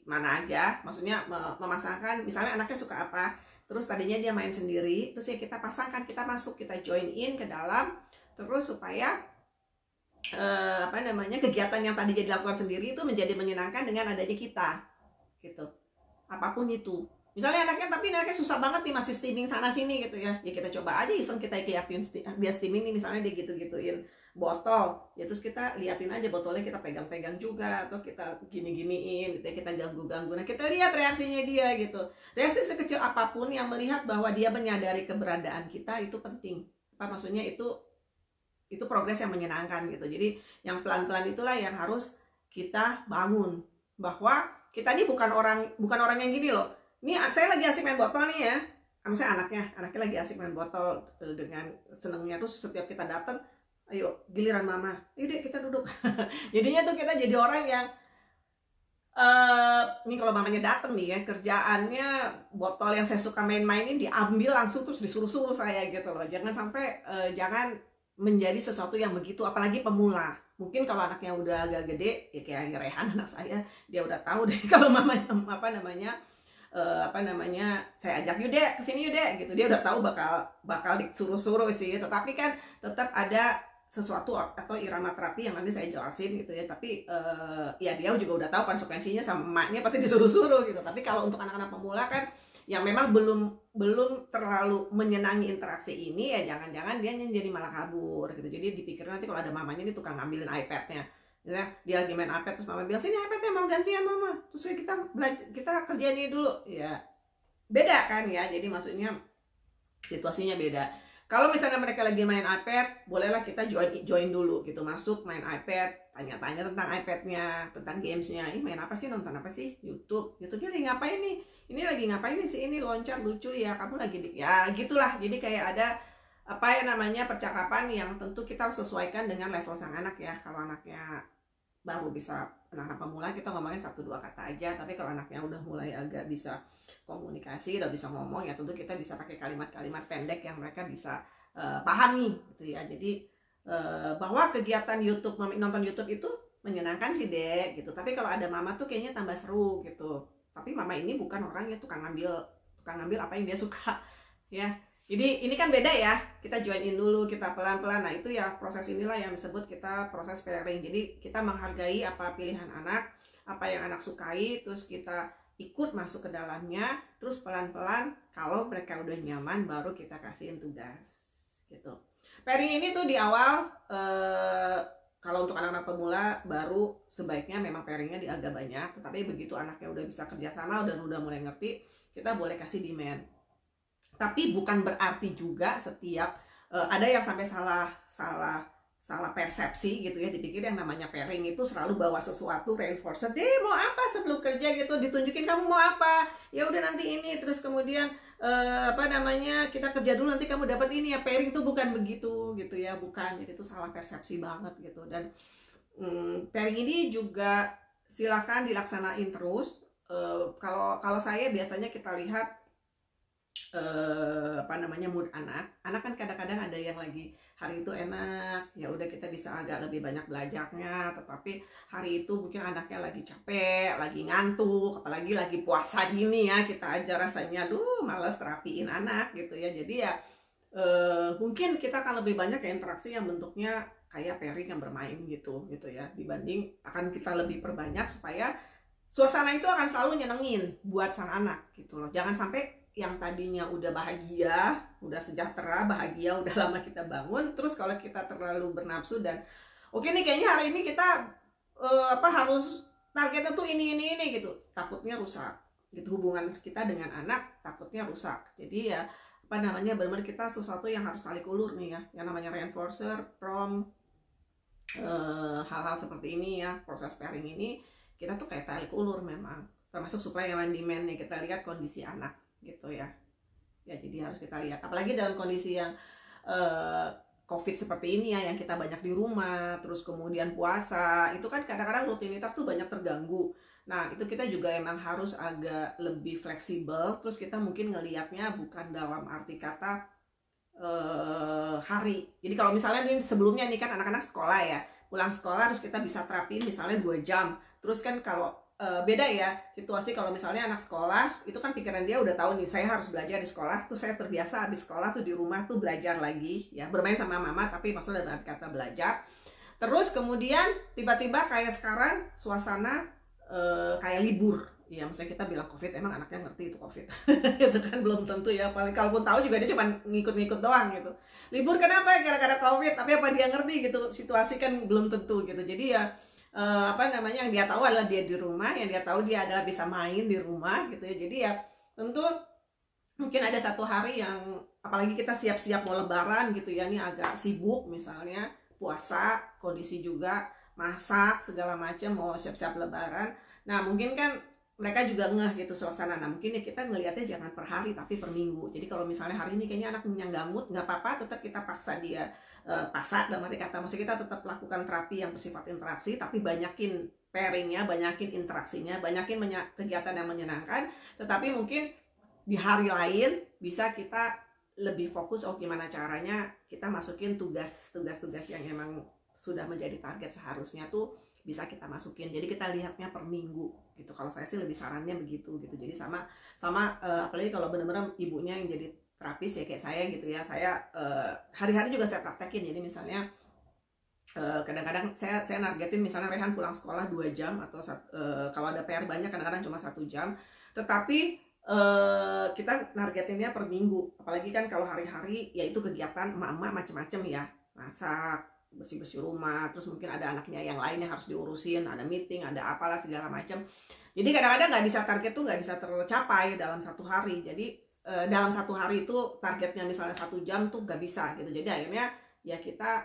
mana aja. Maksudnya memasangkan, misalnya anaknya suka apa, terus tadinya dia main sendiri, terus ya kita pasangkan, kita masuk, kita join in ke dalam, terus supaya kegiatan yang tadinya dilakukan sendiri itu menjadi menyenangkan dengan adanya kita gitu, apapun itu. Misalnya anaknya susah banget nih, masih steaming sana sini gitu ya, ya kita coba aja iseng, kita liatin dia steaming nih, misalnya dia gitu-gituin botol ya, terus kita liatin aja botolnya, kita pegang-pegang juga atau kita gini-giniin gitu ya, kita ganggu-ganggu. Nah kita lihat reaksinya dia gitu. Reaksi sekecil apapun yang melihat bahwa dia menyadari keberadaan kita itu penting. Apa maksudnya, itu progres yang menyenangkan gitu. Jadi yang pelan-pelan itulah yang harus kita bangun, bahwa kita ini bukan orang yang gini loh. Ini saya lagi asik main botol nih ya, misalnya anaknya lagi asik main botol dengan senengnya, terus setiap kita datang, ayo giliran mama, ayo deh kita duduk. Jadinya tuh kita jadi orang yang ini kalau mamanya dateng nih ya, kerjaannya botol yang saya suka main-mainin diambil langsung terus disuruh-suruh saya gitu loh. Jangan sampai jangan menjadi sesuatu yang begitu, apalagi pemula. Mungkin kalau anaknya udah agak gede ya, kayak Rehan anak saya, dia udah tahu deh kalau mamanya saya ajak yuk deh kesini yuk deh gitu, dia udah tahu bakal disuruh-suruh sih. Tetapi kan tetap ada sesuatu atau irama terapi yang nanti saya jelasin gitu ya. Tapi ya dia juga udah tahu konsekuensinya, sama emaknya pasti disuruh-suruh gitu. Tapi kalau untuk anak-anak pemula kan yang memang belum terlalu menyenangi interaksi ini, ya jangan-jangan dia jadi malah kabur gitu. Jadi dipikir nanti kalau ada mamanya ini tukang ngambilin iPad-nya. Misalnya dia lagi main iPad, terus mama bilang sini iPad-nya mau gantian mama, terus kita kerjain ini dulu ya, beda kan ya. Jadi maksudnya situasinya beda. Kalau misalnya mereka lagi main iPad, bolehlah kita join dulu gitu, masuk main iPad, tanya-tanya tentang iPad-nya, tentang games-nya. Ini main apa sih, nonton apa sih? YouTube-nya lagi ngapain nih? Ini lagi ngapain nih sih, ini loncat lucu ya, kamu lagi ya gitulah. Jadi kayak ada percakapan yang tentu kita harus sesuaikan dengan level sang anak ya. Kalau anaknya baru bisa, anak-anak pemula kita ngomongnya 1-2 kata aja. Tapi kalau anaknya udah mulai agak bisa komunikasi, udah bisa ngomong, ya tentu kita bisa pakai kalimat-kalimat pendek yang mereka bisa pahami gitu ya. Jadi bahwa kegiatan YouTube, nonton YouTube itu menyenangkan sih dek gitu. Tapi kalau ada mama tuh kayaknya tambah seru gitu. Tapi mama ini bukan orang yang tukang ngambil apa yang dia suka ya. Jadi ini kan beda ya, kita join in dulu, kita pelan-pelan. Nah itu ya, proses inilah yang disebut kita proses pairing. Jadi kita menghargai apa pilihan anak, apa yang anak sukai, terus kita ikut masuk ke dalamnya, terus pelan-pelan kalau mereka udah nyaman baru kita kasihin tugas gitu. Pairing ini tuh di awal kalau untuk anak-anak pemula baru sebaiknya memang pairingnya agak banyak. Tapi begitu anaknya udah bisa kerjasama, udah mulai ngerti, kita boleh kasih demand. Tapi bukan berarti juga setiap ada yang sampai salah salah persepsi gitu ya, dipikir yang namanya pairing itu selalu bawa sesuatu reinforcer, mau apa sebelum kerja gitu, ditunjukin kamu mau apa, ya udah nanti ini, terus kemudian apa namanya, kita kerja dulu nanti kamu dapat ini ya. Pairing itu bukan begitu gitu ya, bukan. Jadi itu salah persepsi banget gitu. Dan pairing ini juga silakan dilaksanain terus. Kalau saya biasanya kita lihat apa namanya, mood anak kan kadang-kadang ada yang lagi hari itu enak, ya udah kita bisa agak lebih banyak belajarnya. Tetapi hari itu mungkin anaknya lagi capek, lagi ngantuk, apalagi lagi puasa gini ya, kita aja rasanya aduh males terapiin anak gitu ya. Jadi ya mungkin kita akan lebih banyak ya interaksi yang bentuknya kayak pairing yang bermain gitu ya, dibanding akan kita lebih perbanyak supaya suasana itu akan selalu nyenengin buat sang anak gitu loh. Jangan sampai yang tadinya udah bahagia, udah sejahtera, bahagia, udah lama kita bangun, terus kalau kita terlalu bernafsu dan oke nih kayaknya hari ini kita harus targetnya tuh ini gitu, takutnya rusak gitu, hubungan kita dengan anak takutnya rusak. Jadi ya apa namanya, benar-benar kita sesuatu yang harus tarik ulur nih ya, yang namanya reinforcer, prom, hal-hal seperti ini ya, proses pairing ini kita tuh kayak tarik ulur memang, termasuk supply and demand nih, kita lihat kondisi anak gitu ya. Ya jadi harus kita lihat, apalagi dalam kondisi yang COVID seperti ini ya, yang kita banyak di rumah, terus kemudian puasa, itu kan kadang-kadang rutinitas tuh banyak terganggu. Nah itu kita juga emang harus agak lebih fleksibel, terus kita mungkin ngelihatnya bukan dalam arti kata hari. Jadi kalau misalnya nih sebelumnya nih kan anak-anak sekolah ya, pulang sekolah terus kita bisa terapin misalnya 2 jam. Terus kan kalau beda ya situasi kalau misalnya anak sekolah, itu kan pikiran dia udah tahu nih saya harus belajar di sekolah, tuh saya terbiasa habis sekolah tuh di rumah tuh belajar lagi ya, bermain sama mama tapi maksudnya dalam kata belajar. Terus kemudian tiba-tiba kayak sekarang suasana kayak libur ya, maksudnya kita bilang COVID, emang anaknya ngerti itu COVID itu kan belum tentu ya, paling kalaupun tahu juga dia cuma ngikut-ngikut doang gitu. Libur kenapa? Gara-gara COVID, tapi apa dia ngerti gitu, situasi kan belum tentu gitu. Jadi ya apa namanya, yang dia tahu adalah dia di rumah, yang dia tahu dia adalah bisa main di rumah gitu ya. Jadi ya tentu mungkin ada satu hari yang apalagi kita siap-siap mau lebaran gitu ya, ini agak sibuk misalnya puasa, kondisi juga masak segala macam, mau siap-siap lebaran. Nah mungkin kan mereka juga ngeh gitu suasana. Nah mungkin ya kita ngelihatnya jangan per hari tapi per minggu. Jadi kalau misalnya hari ini kayaknya anaknya nggak mood, nggak apa-apa, tetap kita paksa dia paksa dalam arti kata, maksudnya kita tetap lakukan terapi yang bersifat interaksi, tapi banyakin pairingnya, banyakin interaksinya, banyakin kegiatan yang menyenangkan. Tetapi mungkin di hari lain bisa kita lebih fokus, oh gimana caranya kita masukin tugas-tugas yang emang sudah menjadi target seharusnya tuh bisa kita masukin. Jadi kita lihatnya per minggu gitu. Kalau saya sih lebih sarannya begitu gitu. Jadi sama apalagi kalau benar-benar ibunya yang jadi terapis ya kayak saya gitu ya. Saya hari-hari juga saya praktekin. Jadi misalnya kadang-kadang saya nargetin misalnya Rehan pulang sekolah 2 jam atau kalau ada PR banyak kadang-kadang cuma 1 jam. Tetapi kita nargetinnya per minggu. Apalagi kan kalau hari-hari ya itu kegiatan emak-emak macam-macam ya. Masak, bersih-bersih rumah, terus mungkin ada anaknya yang lain yang harus diurusin, ada meeting, ada apalah segala macam. Jadi kadang-kadang nggak bisa, target tuh nggak bisa tercapai dalam satu hari. Jadi dalam satu hari itu targetnya misalnya 1 jam tuh nggak bisa gitu. Jadi akhirnya ya kita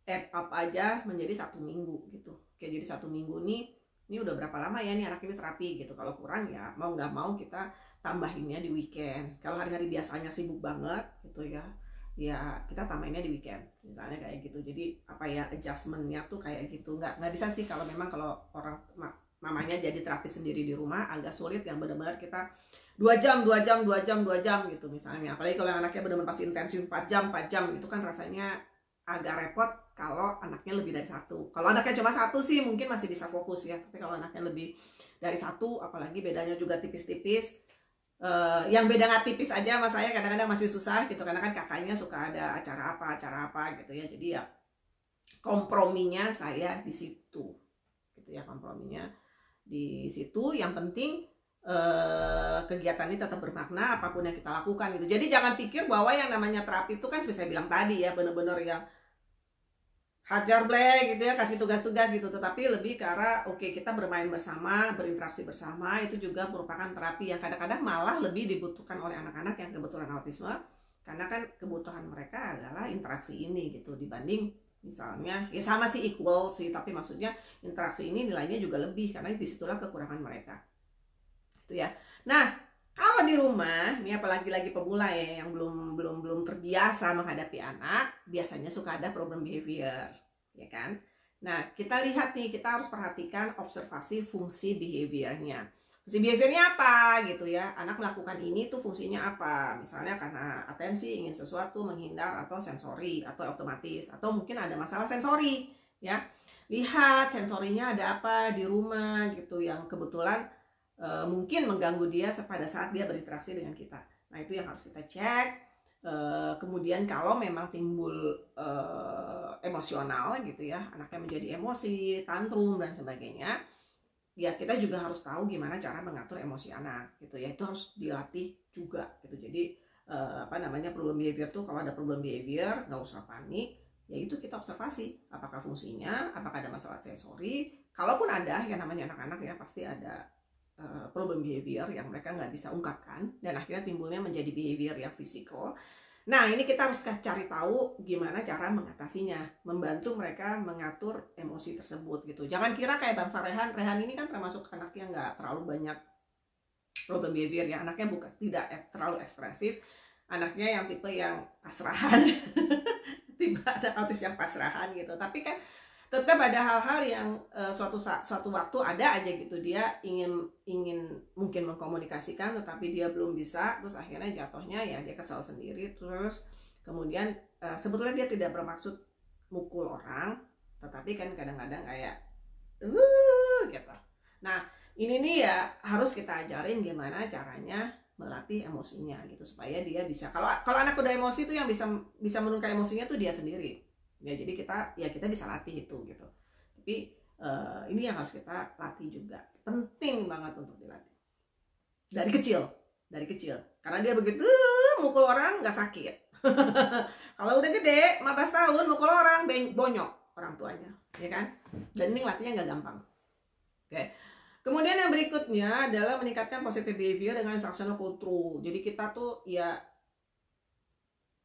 add up aja menjadi 1 minggu gitu. Oke, jadi 1 minggu nih, ini udah berapa lama ya nih anak ini terapi gitu. Kalau kurang ya mau nggak mau kita tambahinnya di weekend. Kalau hari-hari biasanya sibuk banget gitu ya, ya kita tambahinnya di weekend misalnya kayak gitu. Jadi apa ya, adjustmentnya tuh kayak gitu. Nggak bisa sih kalau memang kalau orang mamanya jadi terapis sendiri di rumah, agak sulit yang benar-benar kita 2 jam gitu misalnya. Apalagi kalau anaknya benar-benar pasti intensif 4 jam itu kan rasanya agak repot kalau anaknya lebih dari 1. Kalau anaknya cuma 1 sih mungkin masih bisa fokus ya, tapi kalau anaknya lebih dari 1, apalagi bedanya juga tipis-tipis, yang beda nggak tipis aja sama saya kadang-kadang masih susah gitu, karena kan kakaknya suka ada acara apa gitu ya. Jadi ya komprominya saya di situ gitu ya, komprominya di situ. Yang penting kegiatan ini tetap bermakna apapun yang kita lakukan gitu. Jadi jangan pikir bahwa yang namanya terapi itu kan seperti saya bilang tadi ya, bener-bener yang hajar blek gitu ya, kasih tugas-tugas gitu. Tetapi lebih ke arah oke, kita bermain bersama, berinteraksi bersama, itu juga merupakan terapi yang kadang-kadang malah lebih dibutuhkan oleh anak-anak yang kebetulan autisme, karena kan kebutuhan mereka adalah interaksi ini gitu, dibanding Misalnya, ya sama sih, equal sih, tapi maksudnya interaksi ini nilainya juga lebih karena disitulah kekurangan mereka. Itu ya. Nah, kalau di rumah, ini apalagi lagi pemula ya yang belum terbiasa menghadapi anak, biasanya suka ada problem behavior, ya kan? Nah, kita lihat nih, kita harus perhatikan observasi fungsi behaviornya. Fungsi behaviornya apa gitu ya? Anak melakukan ini tuh fungsinya apa? Misalnya karena atensi, ingin sesuatu, menghindar, atau sensori, atau otomatis, atau mungkin ada masalah sensori, ya. Lihat sensorinya ada apa di rumah gitu yang kebetulan mungkin mengganggu dia pada saat dia berinteraksi dengan kita. Nah, itu yang harus kita cek. Kemudian kalau memang timbul emosional gitu ya, anaknya menjadi emosi, tantrum dan sebagainya, ya kita juga harus tahu gimana cara mengatur emosi anak gitu ya. Itu harus dilatih juga gitu. Jadi problem behavior tuh, kalau ada problem behavior nggak usah panik, ya itu kita observasi apakah fungsinya, apakah ada masalah sensori. Kalaupun ada, yang namanya anak-anak ya pasti ada problem behavior yang mereka nggak bisa ungkapkan dan akhirnya timbulnya menjadi behavior yang fisikal. Nah, ini kita harus cari tahu gimana cara mengatasinya, membantu mereka mengatur emosi tersebut gitu. Jangan kira kayak bangsa Rehan ini kan termasuk anak yang nggak terlalu banyak problem behavior ya, anaknya bukan tidak terlalu ekspresif, anaknya yang tipe yang pasrahan, tiba ada autis yang pasrahan gitu. Tapi kan tetap ada hal-hal yang suatu waktu ada aja gitu, dia ingin mungkin mengkomunikasikan tetapi dia belum bisa, terus akhirnya jatuhnya ya dia kesal sendiri, terus kemudian sebetulnya dia tidak bermaksud mukul orang, tetapi kan kadang-kadang kayak gitu. Nah, ini nih ya harus kita ajarin gimana caranya melatih emosinya gitu supaya dia bisa, kalau anak udah emosi tuh yang bisa menurunkan emosinya tuh dia sendiri. Ya, jadi kita bisa latih itu gitu. Tapi ini yang harus kita latih juga. Penting banget untuk dilatih. Dari kecil. Karena dia begitu mukul orang nggak sakit. Kalau udah gede, 15 tahun mukul orang bonyok orang tuanya, ya kan? Dan ini latihnya nggak gampang. Oke. Kemudian yang berikutnya adalah meningkatkan positive behavior dengan instructional control. Jadi kita tuh ya,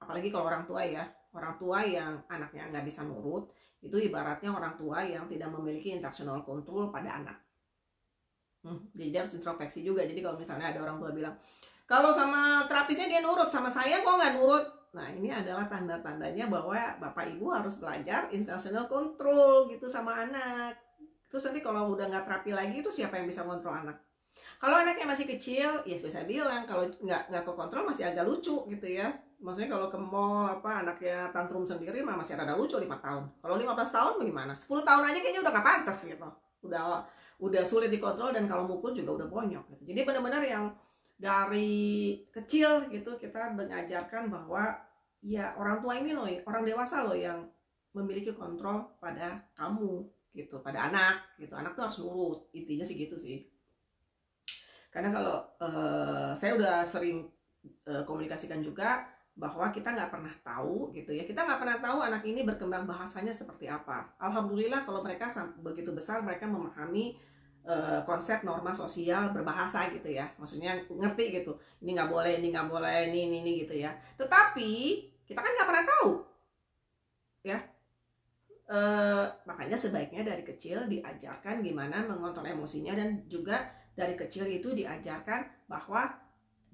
apalagi kalau orang tua ya, orang tua yang anaknya nggak bisa nurut, itu ibaratnya orang tua yang tidak memiliki instructional control pada anak. Jadi dia harus introspeksi juga. Jadi kalau misalnya ada orang tua bilang, kalau sama terapisnya dia nurut, sama saya kok nggak nurut. Nah, ini adalah tanda-tandanya bahwa Bapak Ibu harus belajar instructional control gitu sama anak. Terus nanti kalau udah nggak terapi lagi, itu siapa yang bisa kontrol anak? Kalau anaknya masih kecil, ya bisa bilang, kalau nggak kekontrol masih agak lucu gitu ya. Maksudnya kalau ke mall anaknya tantrum sendiri masih ada lucu 5 tahun. Kalau 15 tahun bagaimana? 10 tahun aja kayaknya udah gak pantas gitu. Udah sulit dikontrol dan kalau mukul juga udah bonyok gitu. Jadi benar-benar yang dari kecil gitu kita mengajarkan bahwa ya orang tua ini loh, orang dewasa loh yang memiliki kontrol pada kamu gitu, pada anak gitu. Anak tuh harus nurut, intinya sih gitu sih. Karena kalau saya udah sering komunikasikan juga bahwa kita nggak pernah tahu gitu ya, kita nggak pernah tahu anak ini berkembang bahasanya seperti apa. Alhamdulillah kalau mereka begitu besar mereka memahami konsep norma sosial berbahasa gitu ya, maksudnya ngerti gitu, ini nggak boleh, ini nggak boleh, ini gitu ya. Tetapi kita kan nggak pernah tahu ya. Makanya sebaiknya dari kecil diajarkan gimana mengontrol emosinya, dan juga dari kecil itu diajarkan bahwa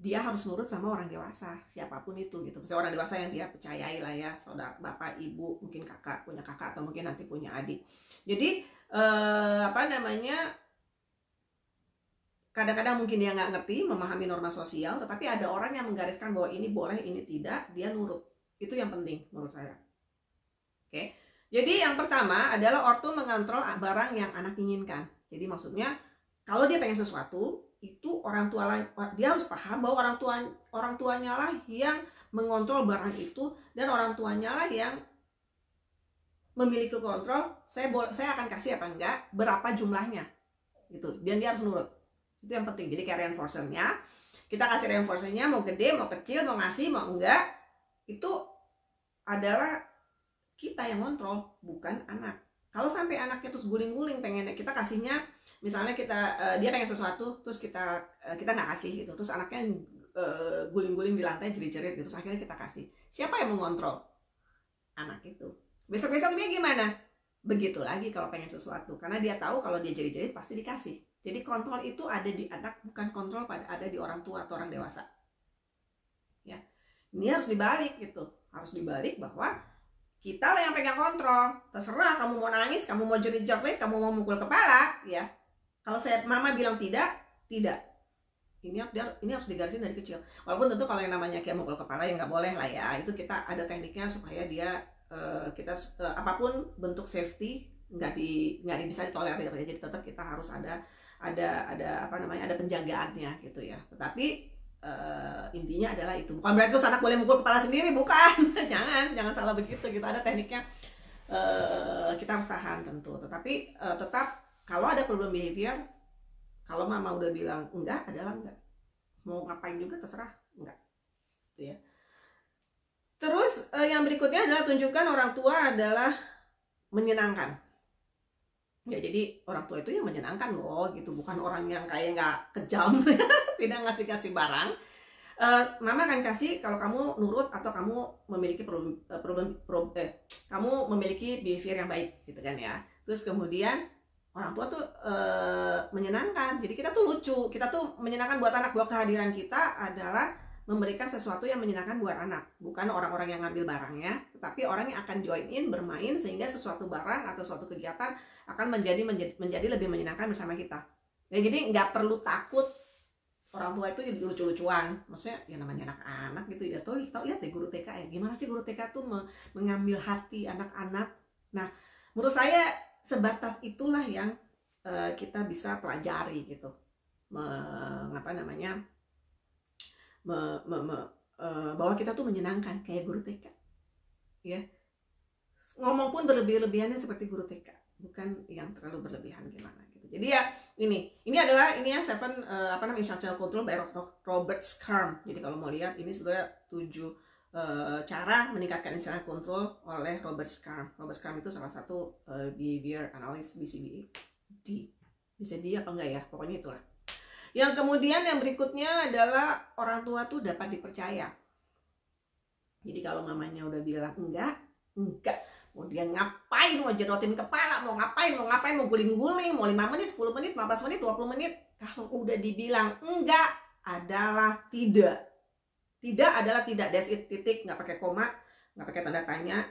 dia harus nurut sama orang dewasa, siapapun itu gitu. Misalnya orang dewasa yang dia percayai lah ya, saudara, bapak, ibu, mungkin kakak, punya kakak atau mungkin nanti punya adik. Jadi kadang-kadang mungkin dia nggak ngerti memahami norma sosial, tetapi ada orang yang menggariskan bahwa ini boleh, ini tidak, dia nurut. Itu yang penting menurut saya. Oke. Jadi yang pertama adalah ortu mengontrol barang yang anak inginkan. Jadi maksudnya kalau dia pengen sesuatu, itu orang tua dia harus paham bahwa orang tuanya lah yang mengontrol barang itu, dan orang tuanya lah yang memiliki kontrol, saya akan kasih apa enggak, berapa jumlahnya gitu, dan dia harus nurut. Itu yang penting. Jadi kayak reinforcernya, kita kasih reinforcernya mau gede, mau kecil, mau ngasih, mau enggak, itu adalah kita yang kontrol, bukan anak. Kalau sampai anaknya terus guling-guling pengen kita kasihnya, misalnya dia pengen sesuatu terus kita nggak kasih gitu, terus anaknya guling-guling di lantai jerit-jerit gitu, terus akhirnya kita kasih, siapa yang mengontrol? Anak itu Besok-besok dia gimana? Begitu lagi kalau pengen sesuatu, karena dia tahu kalau dia jerit-jerit pasti dikasih. Jadi kontrol itu ada di anak, bukan kontrol ada di orang tua atau orang dewasa. Ya, ini harus dibalik gitu, harus dibalik bahwa kita lah yang pegang kontrol. Terserah kamu mau nangis, kamu mau jerit-jerit, kamu mau mukul kepala, ya. Kalau mama bilang tidak, tidak. Ini harus digarisin dari kecil. Walaupun tentu kalau yang namanya kayak mukul kepala ya nggak boleh lah ya. Itu kita ada tekniknya supaya dia apapun bentuk safety nggak bisa ditolerir ya. Jadi tetap kita harus ada penjagaannya gitu ya. Tetapi intinya adalah itu. Bukan berarti terus anak boleh mukul kepala sendiri, bukan. jangan salah begitu. Kita ada tekniknya. Kita harus tahan tentu. Tetapi tetap kalau ada problem behavior, kalau mama udah bilang enggak adalah enggak. Mau ngapain juga terserah, enggak. Gitu ya. Terus yang berikutnya adalah tunjukkan orang tua adalah menyenangkan. Ya jadi orang tua itu yang menyenangkan loh gitu, bukan orang yang kayak nggak kejam, tidak ngasih barang. Mama akan kasih kalau kamu nurut atau kamu memiliki kamu memiliki behavior yang baik gitu kan ya. Terus kemudian orang tua tuh menyenangkan. Jadi kita tuh lucu, kita tuh menyenangkan buat anak. Bahwa kehadiran kita adalah memberikan sesuatu yang menyenangkan buat anak, bukan orang-orang yang ngambil barangnya, tetapi orang yang akan join in bermain sehingga sesuatu barang atau suatu kegiatan akan menjadi lebih menyenangkan bersama kita. Ya, jadi nggak perlu takut orang tua itu jadi lucu-lucuan. Maksudnya ya namanya anak-anak gitu ya. Tau lihat deh guru TK ya. Gimana sih guru TK tuh mengambil hati anak-anak. Nah, menurut saya sebatas itulah yang kita bisa pelajari gitu. Bahwa kita tuh menyenangkan kayak guru TK. Ya. Ngomong pun berlebihannya seperti guru TK, bukan yang terlalu berlebihan gimana gitu. Jadi ya ini adalah seven instructional control by Robert Scrum. Jadi kalau mau lihat ini sebetulnya 7 cara meningkatkan instructional control oleh Robert Scrum. Robert Scrum itu salah satu behavior analyst BCBA. Bisa dia apa enggak ya? Pokoknya itulah. Yang kemudian yang berikutnya adalah orang tua tuh dapat dipercaya. Jadi kalau mamanya udah bilang enggak, mau dia ngapain, mau jedotin kepala, mau ngapain, mau guling-guling, mau 5 menit, 10 menit, 15 menit, 20 menit, kalau udah dibilang enggak adalah tidak. Tidak adalah tidak, that's it, titik, nggak pakai koma, nggak pakai tanda tanya.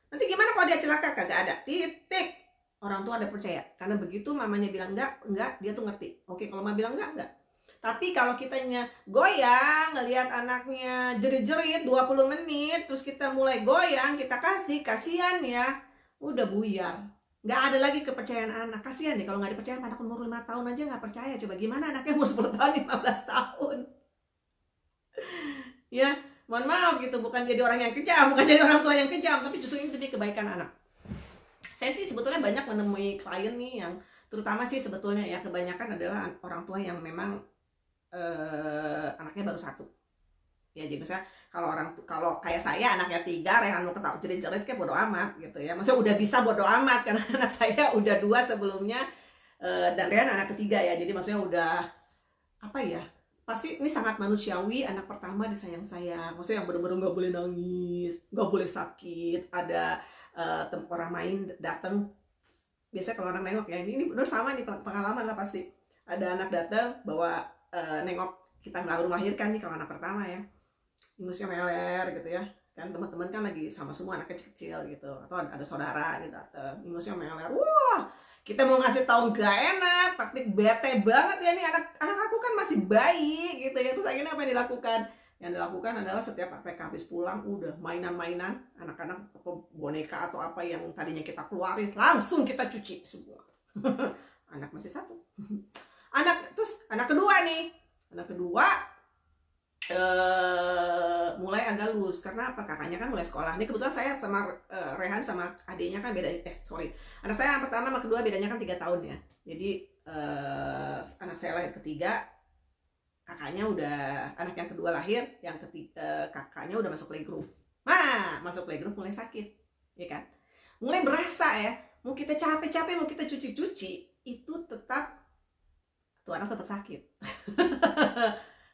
Nanti gimana kalau dia celaka? Kagak ada, titik. Orang tua ada percaya, karena begitu mamanya bilang enggak, dia tuh ngerti. Oke, kalau mama bilang enggak. Tapi kalau kitanya goyang, ngelihat anaknya jerit-jerit 20 menit, terus kita mulai goyang, kita kasihan ya, udah buyar. Nggak ada lagi kepercayaan anak. Kasihan deh kalau nggak dipercaya, anak umur 5 tahun aja nggak percaya. Coba gimana anaknya umur 10 tahun, 15 tahun. Ya, mohon maaf gitu, bukan jadi orang yang kejam, bukan jadi orang tua yang kejam, tapi justru ini demi kebaikan anak. Saya sih sebetulnya banyak menemui klien nih yang terutama sih sebetulnya ya kebanyakan adalah orang tua yang memang anaknya baru 1. Ya jadi misalnya kalau kayak saya anaknya 3, Rehan mau ketawa jerit-jerit kayak bodo amat gitu ya. Maksudnya udah bisa bodo amat karena anak saya udah 2 sebelumnya dan Rehan anak ketiga ya. Jadi maksudnya udah apa ya? Pasti ini sangat manusiawi, anak pertama disayang-sayang. Maksudnya yang bener-bener nggak boleh nangis, nggak boleh sakit, ada orang main datang. Biasanya kalau orang nengok ya, ini bener sama nih pengalaman lah pasti. Ada anak datang bawa nengok kita baru melahirkan nih kalau anak pertama ya, ingusnya meler gitu ya kan, teman-teman kan lagi sama semua anak kecil gitu, atau ada saudara gitu, ingusnya meler, wah kita mau ngasih tahu gak enak, tapi bete banget ya nih anak aku kan masih bayi gitu ya. Terus akhirnya apa yang dilakukan? Yang dilakukan adalah setiap habis pulang udah mainan-mainan anak-anak, boneka atau apa yang tadinya kita keluarin langsung kita cuci semua. Anak masih 1. Anak kedua mulai agak loose. Karena apa? Kakaknya kan mulai sekolah. Ini kebetulan saya sama Rehan sama adiknya kan beda. Anak saya yang pertama sama kedua bedanya kan 3 tahun ya. Jadi anak saya lahir ketiga, kakaknya udah, anak yang kedua lahir, yang ketiga kakaknya udah masuk playgroup. Nah, masuk playgroup mulai sakit, ya kan? Mulai berasa ya, mau kita capek-capek, mau kita cuci-cuci, itu tetap tuh anak tetap sakit.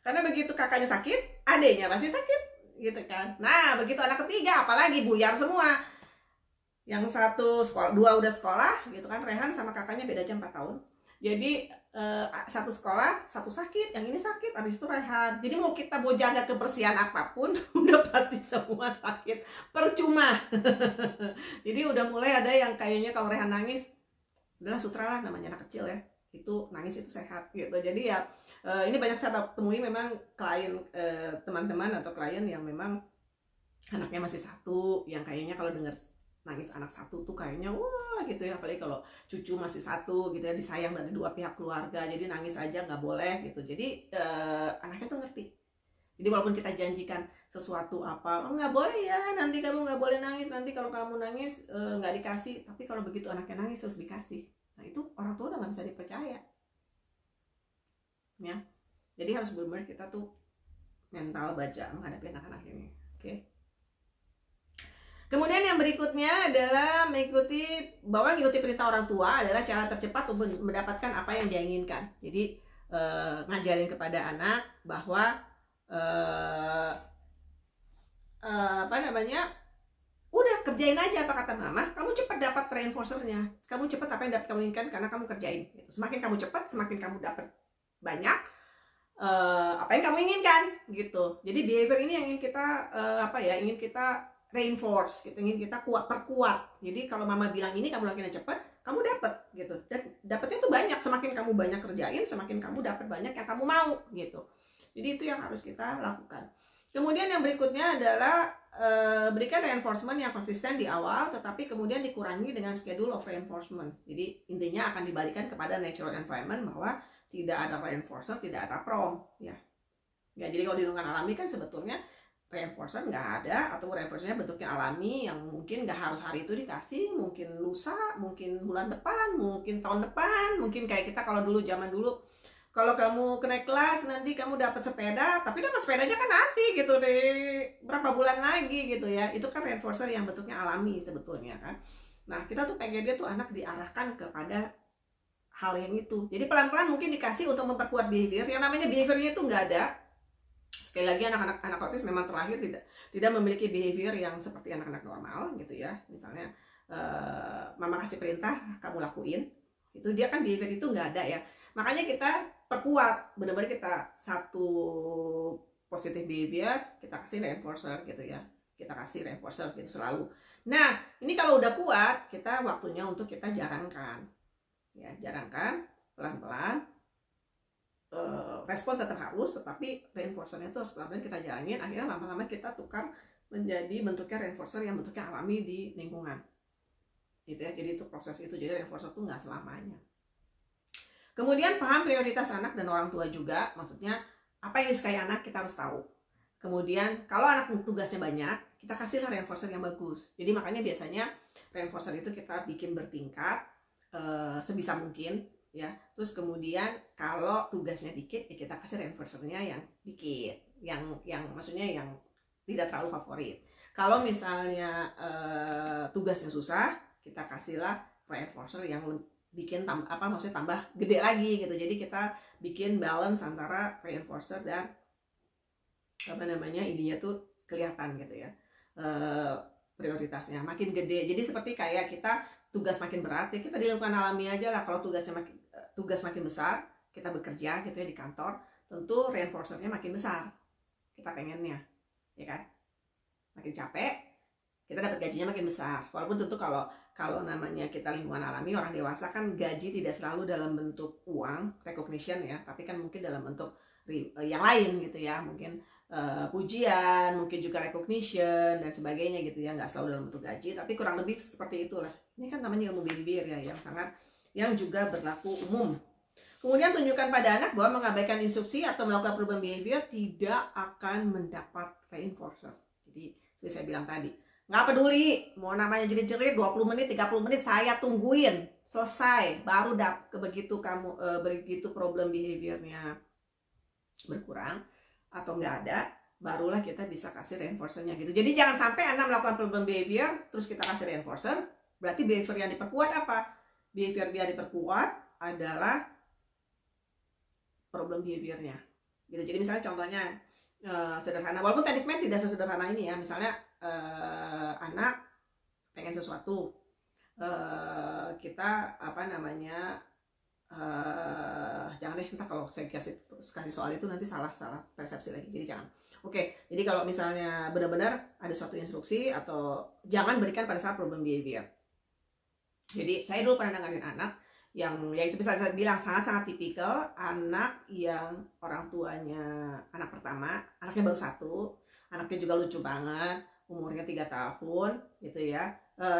Karena begitu kakaknya sakit, adiknya pasti sakit, gitu kan. Nah, begitu anak ketiga, apalagi buyar semua. yang satu sekolah, dua udah sekolah gitu kan. Rehan sama kakaknya beda aja 4 tahun. Jadi satu sekolah, satu sakit, yang ini sakit, habis itu Rehan. Jadi mau kita mau jaga kebersihan apapun udah pasti semua sakit, percuma. Jadi udah mulai ada yang kayaknya kalau Rehan nangis, adalah sutra lah, namanya anak kecil ya, itu nangis itu sehat gitu. Jadi ya ini banyak saya temui memang klien, teman-teman atau klien yang memang anaknya masih satu, yang kayaknya kalau dengar nangis anak satu tuh kayaknya wah gitu ya, apalagi kalau cucu masih satu gitu ya, disayang dari dua pihak keluarga, jadi nangis aja nggak boleh gitu. Jadi anaknya tuh ngerti. Jadi walaupun kita janjikan sesuatu apa, oh, nggak boleh ya, nanti kamu nggak boleh nangis, nanti kalau kamu nangis nggak dikasih, tapi kalau begitu anaknya nangis terus dikasih, nah itu orang tua udah nggak bisa dipercaya ya. Jadi harus benar-benar kita tuh mental baja menghadapi anak-anak ini. Oke. Kemudian yang berikutnya adalah mengikuti perintah orang tua adalah cara tercepat untuk mendapatkan apa yang dia inginkan. Jadi ngajarin kepada anak bahwa udah kerjain aja apa kata mama, kamu cepat dapat reinforcernya, kamu cepat apa yang dapat kamu inginkan karena kamu kerjain. Semakin kamu cepat, semakin kamu dapat banyak apa yang kamu inginkan gitu. Jadi behavior ini yang ingin kita ingin kita reinforce gitu, ingin kita perkuat. Jadi kalau mama bilang ini kamu lakukan cepat, kamu dapat gitu. Dan dapatnya tuh banyak, semakin kamu banyak kerjain, semakin kamu dapat banyak yang kamu mau gitu. Jadi itu yang harus kita lakukan. Kemudian yang berikutnya adalah berikan reinforcement yang konsisten di awal, tetapi kemudian dikurangi dengan schedule of reinforcement. Jadi intinya akan dibalikan kepada natural environment, bahwa tidak ada reinforcer, tidak ada prom ya. Jadi kalau di lingkungan alami kan sebetulnya reinforcer nggak ada, atau reinforcernya bentuknya alami yang mungkin nggak harus hari itu dikasih, mungkin lusa, mungkin bulan depan, mungkin tahun depan, mungkin kayak kita kalau dulu zaman dulu, kalau kamu naik kelas nanti kamu dapat sepeda, tapi dapat sepedanya kan nanti gitu deh, berapa bulan lagi gitu ya. Itu kan reinforcer yang bentuknya alami sebetulnya kan. Nah kita tuh pengen dia tuh anak diarahkan kepada hal yang itu. Jadi pelan-pelan mungkin dikasih untuk memperkuat behavior. Yang namanya behaviornya itu nggak ada. Sekali lagi anak autis memang terlahir tidak memiliki behavior yang seperti anak-anak normal gitu ya. Misalnya mama kasih perintah kamu lakuin, itu dia kan behavior itu nggak ada ya. Makanya kita perkuat, benar-benar kita satu positive behavior kita kasih reinforcer gitu ya. Kita kasih reinforcer gitu selalu. Nah ini kalau udah kuat, kita waktunya untuk kita jarangkan ya, jarangkan pelan-pelan. Respon tetap harus, tetapi reinforcernya itu harus pelan-pelan kita jalanin. Akhirnya lama-lama kita tukar menjadi bentuknya reinforcer yang bentuknya alami di lingkungan gitu ya. Jadi itu proses itu, jadi reinforcer itu nggak selamanya. Kemudian paham prioritas anak dan orang tua juga, maksudnya apa yang disukai anak kita harus tahu. Kemudian kalau anak tugasnya banyak, kita kasihlah reinforcer yang bagus. Jadi makanya biasanya reinforcer itu kita bikin bertingkat sebisa mungkin ya. Terus kemudian kalau tugasnya dikit ya kita kasih reinforcernya yang dikit, yang maksudnya yang tidak terlalu favorit. Kalau misalnya tugasnya susah, kita kasihlah reinforcer yang bikin maksudnya tambah gede lagi gitu. Jadi kita bikin balance antara reinforcer dan ininya tuh kelihatan gitu ya, prioritasnya makin gede. Jadi seperti kayak kita tugas makin berat ya, kita di lingkungan alami aja lah. Kalau tugas makin besar, kita bekerja gitu ya di kantor, tentu reinforcernya makin besar. Kita pengennya, ya kan? Makin capek, kita dapat gajinya makin besar. Walaupun tentu kalau namanya kita lingkungan alami, orang dewasa kan gaji tidak selalu dalam bentuk uang, recognition ya, tapi kan mungkin dalam bentuk yang lain gitu ya, mungkin pujian, mungkin juga recognition dan sebagainya gitu ya, nggak selalu dalam bentuk gaji, tapi kurang lebih seperti itulah. Ini kan namanya ilmu behavior ya, yang juga berlaku umum. Kemudian tunjukkan pada anak bahwa mengabaikan instruksi atau melakukan perubahan behavior tidak akan mendapat reinforcer. Jadi seperti saya bilang tadi, nggak peduli mau namanya jerit-jerit 20 menit, 30 menit saya tungguin selesai, baru begitu problem behaviornya berkurang atau nggak ada, barulah kita bisa kasih reinforcernya gitu. Jadi jangan sampai anak melakukan problem behavior terus kita kasih reinforcer, berarti behavior yang diperkuat apa? Behavior dia diperkuat adalah problem behaviornya gitu. Jadi misalnya contohnya sederhana, walaupun teknik math tidak sesederhana ini ya. Misalnya anak pengen sesuatu kita apa namanya, jangan deh, entah kalau saya kasih soal itu nanti salah persepsi lagi, jadi jangan. Oke, jadi kalau misalnya benar-benar ada suatu instruksi, atau jangan berikan pada saat problem behavior. Jadi saya dulu pernah nanganin anak yang ya itu bisa saya bilang sangat-sangat tipikal anak yang orang tuanya anak pertama, anaknya baru 1, anaknya juga lucu banget, umurnya 3 tahun gitu ya.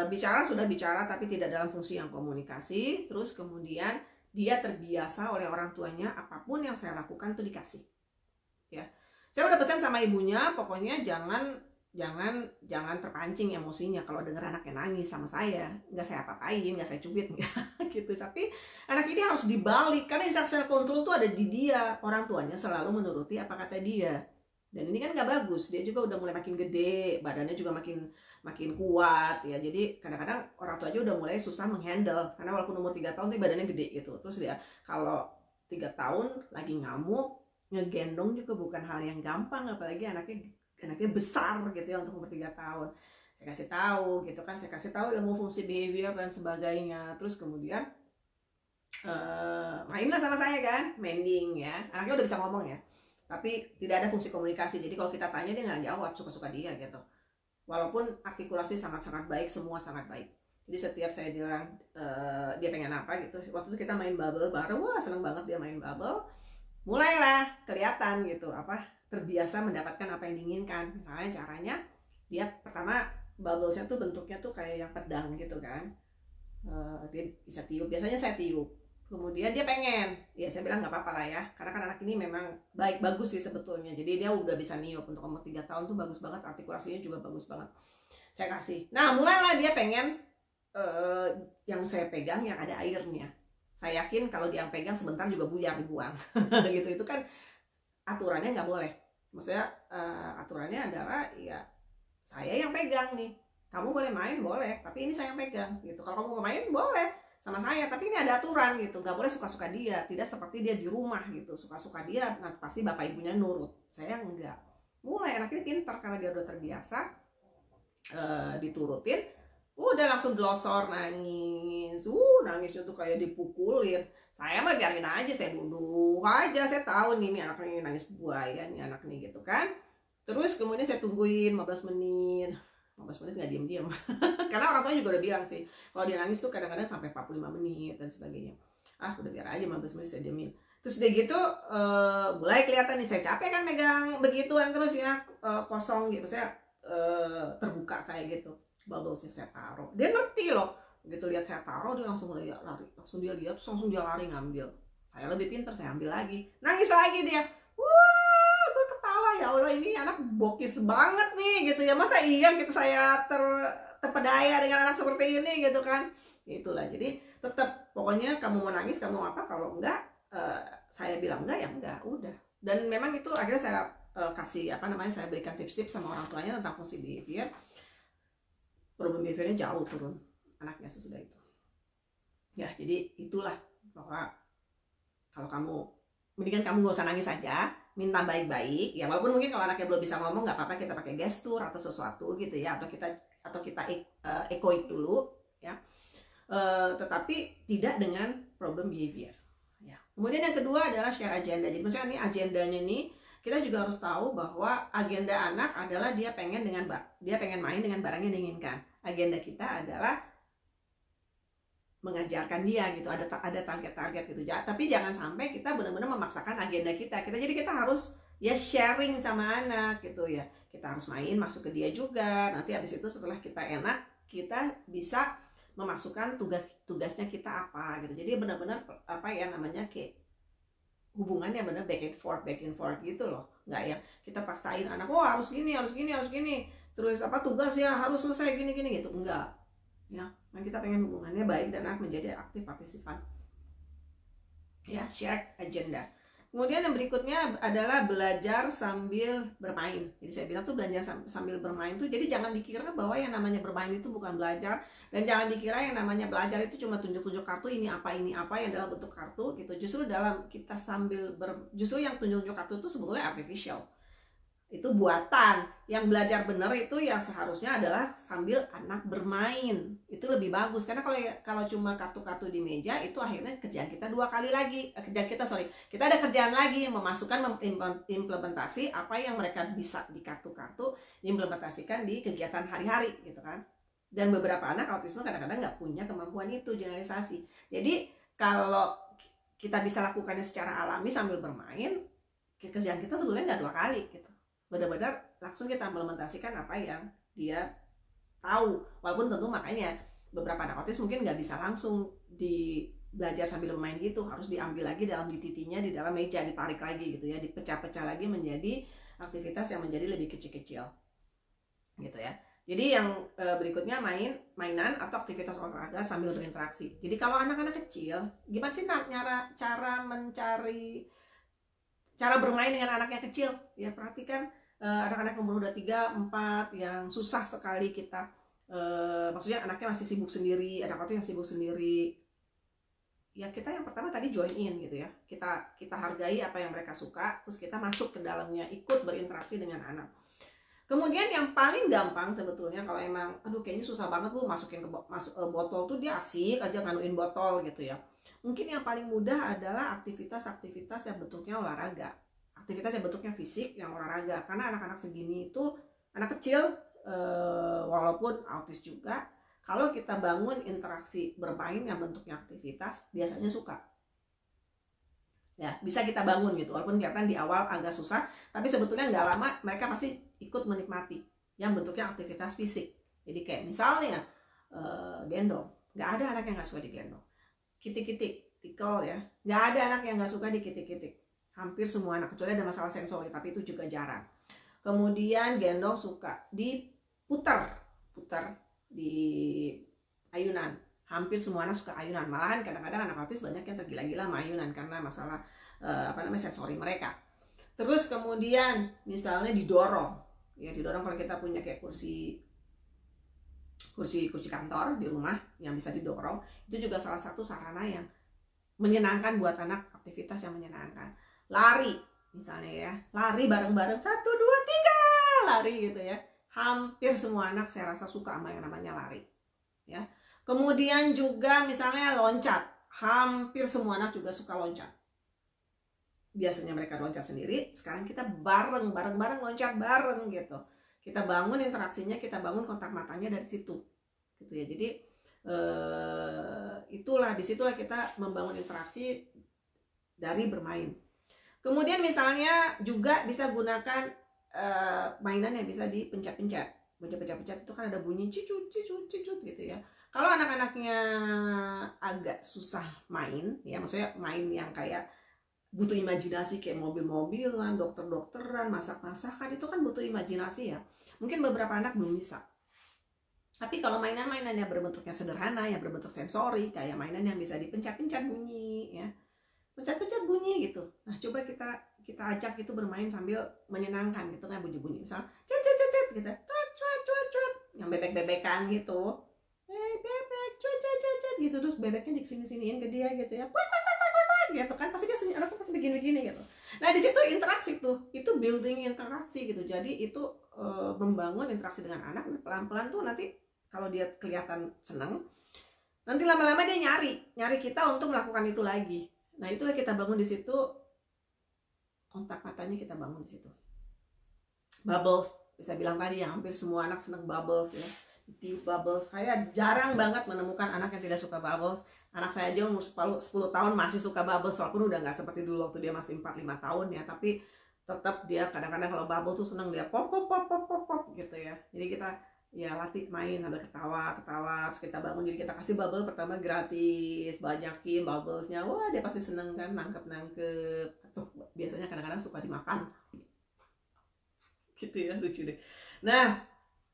Bicara sudah bicara tapi tidak dalam fungsi yang komunikasi. Terus kemudian dia terbiasa oleh orang tuanya apapun yang saya lakukan tuh dikasih. Ya, saya udah pesan sama ibunya, pokoknya jangan terpancing emosinya kalau dengar anaknya nangis sama saya. Nggak saya apa-apain, nggak saya cubit gitu. Tapi anak ini harus dibalik, karena insting self control tuh ada di dia. Orang tuanya selalu menuruti apa kata dia. Dan ini kan nggak bagus. Dia juga udah mulai makin gede, badannya juga makin kuat ya. Jadi kadang-kadang orang tua aja udah mulai susah menghandle, karena walaupun umur 3 tahun tapi badannya gede gitu. Terus dia kalau 3 tahun lagi ngamuk, ngegendong juga bukan hal yang gampang, apalagi anaknya besar gitu ya untuk umur 3 tahun. Saya kasih tahu gitu kan, saya kasih tahu ilmu fungsi behavior dan sebagainya. Terus kemudian mainlah sama saya kan, mending ya. Anaknya udah bisa ngomong ya, tapi tidak ada fungsi komunikasi. Jadi kalau kita tanya dia nggak jawab, suka-suka dia gitu. Walaupun artikulasi sangat-sangat baik, semua sangat baik. Jadi setiap saya bilang dia pengen apa gitu, waktu itu kita main bubble bareng, wah seneng banget dia main bubble. Mulailah kelihatan gitu apa, terbiasa mendapatkan apa yang diinginkan. Misalnya caranya dia pertama bubble-nya tuh bentuknya tuh kayak yang pedang gitu kan. Dia bisa tiup, biasanya saya tiup. Kemudian dia pengen, ya saya bilang nggak apa-apa lah ya, karena kan anak ini memang bagus sih sebetulnya. Jadi dia udah bisa niup untuk umur 3 tahun tuh bagus banget, artikulasinya juga bagus banget. Saya kasih. Nah mulailah dia pengen yang saya pegang yang ada airnya. Saya yakin kalau dia yang pegang sebentar juga buyar dibuang gitu. Itu kan aturannya nggak boleh. Maksudnya aturannya adalah ya saya yang pegang nih. Kamu boleh main, boleh, tapi ini saya yang pegang gitu. Kalau kamu mau main boleh sama saya, tapi ini ada aturan gitu. Nggak boleh suka-suka dia. Tidak seperti dia di rumah gitu. Suka-suka dia, nah, pasti bapak ibunya nurut. Saya enggak. Mulai anak ini pintar karena dia udah terbiasa diturutin. Udah langsung glosor nangis. Nangisnya tuh kayak dipukulin. Saya mah biarin aja, saya duduk aja. Saya tahu nih anak ini nangis buaya nih anak nih gitu kan. Terus kemudian saya tungguin 15 menit. 15 menit nggak diam-diam. Karena orang tua juga udah bilang sih, kalau dia nangis tuh kadang-kadang sampai 45 menit dan sebagainya. Udah biar aja 15 menit saya diamin. Terus udah gitu mulai kelihatan nih saya capek kan megang begituan terus ya, kosong gitu. Saya terbuka kayak gitu. Bubblesnya saya taruh. Dia ngerti loh. Begitu lihat saya taruh dia langsung lari. Langsung dia lihat terus langsung dia lari ngambil. Saya lebih pintar, saya ambil lagi. Nangis lagi dia. Gue ketawa, ya Allah ini anak bokis banget nih gitu ya. Masa iya gitu saya terpedaya dengan anak seperti ini gitu kan. Itulah. Jadi tetap pokoknya kamu mau nangis kamu apa, kalau enggak saya bilang enggak ya enggak, udah. Dan memang itu akhirnya saya kasih saya berikan tips-tips sama orang tuanya tentang fungsi behavior. Problem behaviornya jauh turun anaknya sesudah itu. Ya, jadi itulah bahwa kalau kamu mendingan kamu nggak usah nangis saja, minta baik-baik ya, walaupun mungkin kalau anaknya belum bisa ngomong nggak apa-apa, kita pakai gestur atau sesuatu gitu ya, atau kita echoing dulu ya, tetapi tidak dengan problem behavior ya. Kemudian yang kedua adalah share agenda. Jadi maksudnya ini agendanya nih kita juga harus tahu bahwa agenda anak adalah dia pengen main dengan barang yang diinginkan. Agenda kita adalah mengajarkan dia gitu, ada target-target gitu. Tapi jangan sampai kita benar-benar memaksakan agenda kita. Jadi kita harus ya sharing sama anak gitu ya. Kita harus main masuk ke dia juga. Nanti habis itu setelah kita enak, kita bisa memasukkan tugasnya kita apa gitu. Jadi benar-benar kayak hubungannya benar back and forth gitu loh. Nggak ya kita paksain anak, harus gini. Terus tugas ya harus selesai gini gitu. Enggak. Ya, kan kita pengen hubungannya baik dan anak menjadi aktif partisipan. Ya, share agenda. Kemudian yang berikutnya adalah belajar sambil bermain. Jadi saya bilang tuh belajar sambil bermain tuh, jadi jangan dikira bahwa yang namanya bermain itu bukan belajar, dan jangan dikira yang namanya belajar itu cuma tunjuk-tunjuk kartu ini apa yang dalam bentuk kartu gitu. Justru dalam kita justru yang tunjuk-tunjuk kartu itu sebetulnya artificial. itu buatan. Yang belajar bener itu yang seharusnya adalah sambil anak bermain, itu lebih bagus. Karena kalau cuma kartu-kartu di meja itu akhirnya kerjaan kita 2 kali lagi, kita ada kerjaan lagi memasukkan implementasi apa yang mereka bisa di kartu-kartu, diimplementasikan di kegiatan hari-hari gitu kan. Dan beberapa anak autisme kadang-kadang nggak punya kemampuan itu, generalisasi. Jadi kalau kita bisa lakukannya secara alami sambil bermain, kerjaan kita sebenarnya nggak 2 kali gitu. Benar-benar langsung kita implementasikan apa yang dia tahu. Walaupun tentu makanya beberapa anak autis mungkin nggak bisa langsung belajar sambil bermain gitu, harus diambil lagi dalam dititinya di dalam meja, ditarik lagi gitu ya, dipecah-pecah lagi menjadi aktivitas yang menjadi lebih kecil-kecil gitu ya. Jadi yang berikutnya mainan atau aktivitas olahraga sambil berinteraksi. Jadi kalau anak-anak kecil, gimana sih cara bermain dengan anak yang kecil? Ya perhatikan anak-anak umur udah 3, 4 yang susah sekali kita maksudnya anaknya masih sibuk sendiri, anak itu yang sibuk sendiri. Ya kita yang pertama tadi join in gitu ya. Kita hargai apa yang mereka suka, terus kita masuk ke dalamnya, ikut berinteraksi dengan anak. Kemudian yang paling gampang sebetulnya kalau emang aduh kayaknya susah banget Bu masukin ke botol tuh, dia asik aja nganuin botol gitu ya. Mungkin yang paling mudah adalah aktivitas-aktivitas yang bentuknya olahraga. Aktivitas yang bentuknya fisik, yang olahraga. Karena anak-anak segini itu, anak kecil walaupun autis juga, kalau kita bangun interaksi bermain yang bentuknya aktivitas, biasanya suka. Ya, bisa kita bangun gitu, walaupun kelihatan di awal agak susah, tapi sebetulnya nggak lama mereka pasti ikut menikmati yang bentuknya aktivitas fisik. Jadi kayak misalnya gendong, nggak ada anak yang nggak suka digendong. Kitik-kitik, tickle ya, nggak ada anak yang nggak suka dikitik-kitik. Hampir semua anak, kecuali ada masalah sensori, tapi itu juga jarang. Kemudian gendong suka diputar di ayunan. Hampir semua anak suka ayunan. Malahan kadang-kadang anak autis banyak yang tergila-gila sama ayunan karena masalah sensori mereka. Terus kemudian misalnya didorong. Ya didorong kalau kita punya kayak kursi kantor di rumah yang bisa didorong, itu juga salah satu sarana yang menyenangkan buat anak, aktivitas yang menyenangkan. Lari misalnya ya, lari bareng-bareng 1, 2, 3 lari gitu ya. Hampir semua anak saya rasa suka sama yang namanya lari ya. Kemudian juga misalnya loncat, hampir semua anak juga suka loncat. Biasanya mereka loncat sendiri, sekarang kita bareng loncat bareng gitu. Kita bangun interaksinya, kita bangun kontak matanya dari situ gitu ya. Jadi disitulah kita membangun interaksi dari bermain. Kemudian misalnya juga bisa gunakan mainan yang bisa dipencet-pencet. Pencet-pencet itu kan ada bunyi cicut gitu ya. Kalau anak-anaknya agak susah main ya, maksudnya main yang kayak butuh imajinasi kayak mobil-mobilan, dokter-dokteran, masak-masakan, itu kan butuh imajinasi ya. Mungkin beberapa anak belum bisa. Tapi kalau mainan-mainan yang berbentuknya sederhana, yang berbentuk sensori, kayak mainan yang bisa dipencet-pencet bunyi ya. Pencet-pencet bunyi gitu. Nah, coba kita ajak itu bermain sambil menyenangkan gitu kan, bunyi-bunyi. Misal cet gitu. Cuat yang bebek-bebekan gitu. Bebek cuat gitu, terus bebeknya disini-siniin ke dia gitu ya. Gitu kan, pasti dia anaknya pasti begini gitu. Nah di situ interaksi tuh, itu building interaksi gitu. Jadi itu membangun interaksi dengan anak. Pelan-pelan tuh nanti kalau dia kelihatan senang, nanti lama-lama dia nyari kita untuk melakukan itu lagi. Nah itulah kita bangun di situ, kontak matanya kita bangun di situ. Bubbles, bisa bilang tadi ya, hampir semua anak senang bubbles ya. Tiup bubbles. Saya jarang banget menemukan anak yang tidak suka bubbles. Anak saya aja umur 10 tahun masih suka bubbles, walaupun udah nggak seperti dulu waktu dia masih 4-5 tahun ya, tapi tetap dia kadang-kadang kalau bubble tuh seneng, dia pop gitu ya. Jadi kita ya latih main sambil ketawa, terus kita bangun, jadi kita kasih bubble pertama gratis, banyakin bubblesnya, wah dia pasti seneng kan, nangkep. Atau biasanya kadang-kadang suka dimakan gitu ya, lucu deh. Nah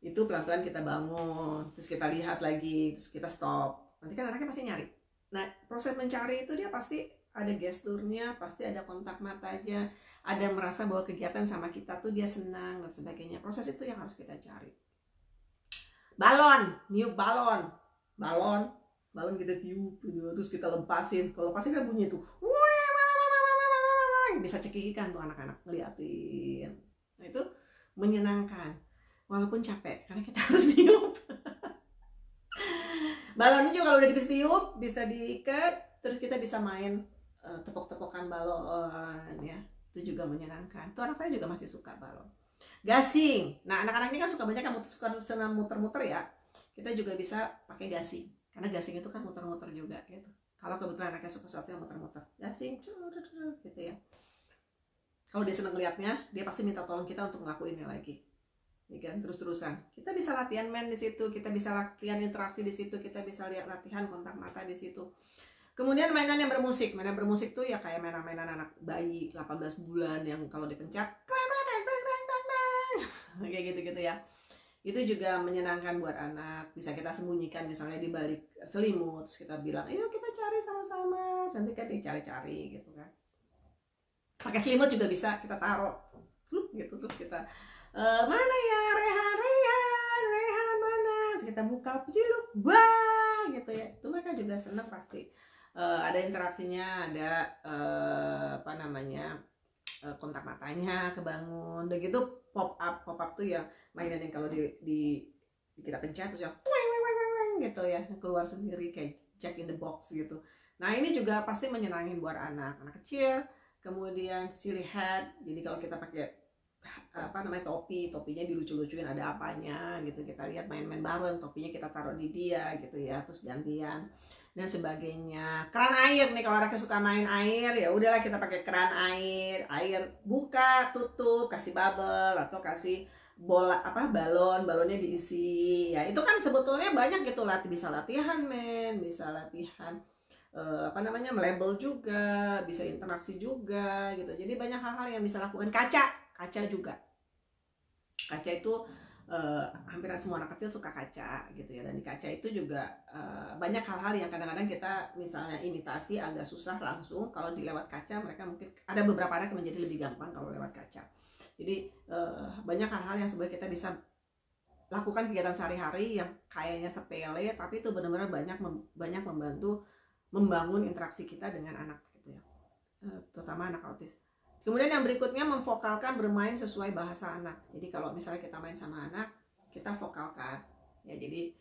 itu pelan-pelan kita bangun, terus kita lihat lagi, terus kita stop. Nanti kan anaknya pasti nyari. Nah proses mencari itu dia pasti ada gesturnya, pasti ada kontak matanya, ada merasa bahwa kegiatan sama kita tuh dia senang dan sebagainya. Proses itu yang harus kita cari. Niup balon kita tiup gitu, terus kita lepasin. Kalau lepasin kan bunyi tuh, bisa cekikikan tuh anak-anak ngeliatin. Nah itu menyenangkan walaupun capek karena kita harus niup. Balonnya juga kalau udah bisa tiup, bisa diikat, terus kita bisa main tepok-tepokan balon ya. Itu juga menyenangkan. Tuh anak saya juga masih suka balon. Gasing. Nah, anak-anak ini kan suka banyak yang suka senang muter-muter ya. Kita juga bisa pakai gasing. Karena gasing itu kan muter-muter juga gitu. Kalau kebetulan anaknya suka sesuatu yang muter-muter, gasing gitu ya. Kalau dia senang lihatnya, dia pasti minta tolong kita untuk ngelakuinnya lagi. Ya kan, terus-terusan. Kita bisa latihan main di situ, kita bisa latihan interaksi di situ, kita bisa lihat latihan kontak mata di situ. Kemudian mainan yang bermusik. Mainan bermusik tuh ya kayak mainan-mainan anak bayi 18 bulan yang kalau dipencet kayak gitu-gitu ya. Itu juga menyenangkan buat anak. Bisa kita sembunyikan misalnya di balik selimut, terus kita bilang, "Ayo kita cari sama-sama." Nanti kan dicari-cari gitu kan. Pakai selimut juga bisa kita taruh gitu, terus kita mana ya Rehan mana, terus kita buka ciluk, wah gitu ya. Itu mereka juga senang pasti. Ada interaksinya, ada apa namanya, kontak matanya kebangun, udah gitu pop up tuh ya mainan yang kalau di kita pencet terus ya gitu ya keluar sendiri kayak Jack in the Box gitu. Nah ini juga pasti menyenangin buat anak kecil. Kemudian silly hat, jadi kalau kita pakai apa namanya topinya dilucu-lucuin ada apanya gitu, kita lihat main-main bareng, topinya kita taruh di dia gitu ya, terus gantian dan sebagainya. Keran air nih, kalau anaknya suka main air ya udahlah kita pakai keran air buka tutup, kasih bubble atau kasih bola apa balonnya diisi ya. Itu kan sebetulnya banyak gitu, bisa latihan men, bisa latihan apa namanya melabel juga, bisa interaksi juga gitu. Jadi banyak hal-hal yang bisa lakukan. Kaca juga, kaca itu hampir semua anak kecil suka kaca gitu ya. Dan di kaca itu juga banyak hal-hal yang kadang-kadang kita misalnya imitasi agak susah langsung. Kalau di lewat kaca mereka mungkin ada beberapa anak yang menjadi lebih gampang kalau lewat kaca. Jadi banyak hal-hal yang sebenarnya kita bisa lakukan kegiatan sehari-hari yang kayaknya sepele tapi itu benar-benar banyak membantu membangun interaksi kita dengan anak gitu ya, terutama anak autis. Kemudian yang berikutnya memvokalkan bermain sesuai bahasa anak. Jadi kalau misalnya kita main sama anak, kita vokalkan ya. Jadi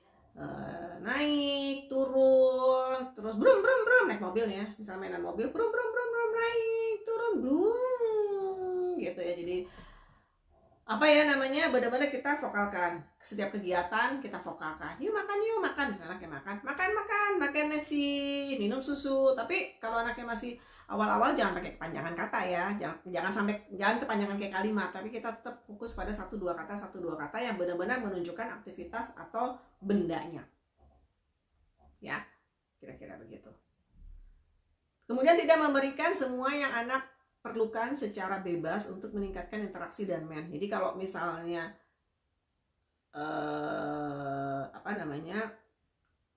naik turun terus brum naik mobil ya, misalnya mainan mobil brum naik turun blum gitu ya. Jadi apa ya namanya, benar-benar kita vokalkan setiap kegiatan, kita vokalkan yuk makan, misalnya anaknya makan nasi, minum susu. Tapi kalau anaknya masih awal-awal jangan pakai kepanjangan kata ya, jangan kepanjangan kayak kalimat, tapi kita tetap fokus pada satu dua kata yang benar-benar menunjukkan aktivitas atau bendanya ya, kira-kira begitu. Kemudian tidak memberikan semua yang anak perlukan secara bebas untuk meningkatkan interaksi dan main. Jadi kalau misalnya apa namanya,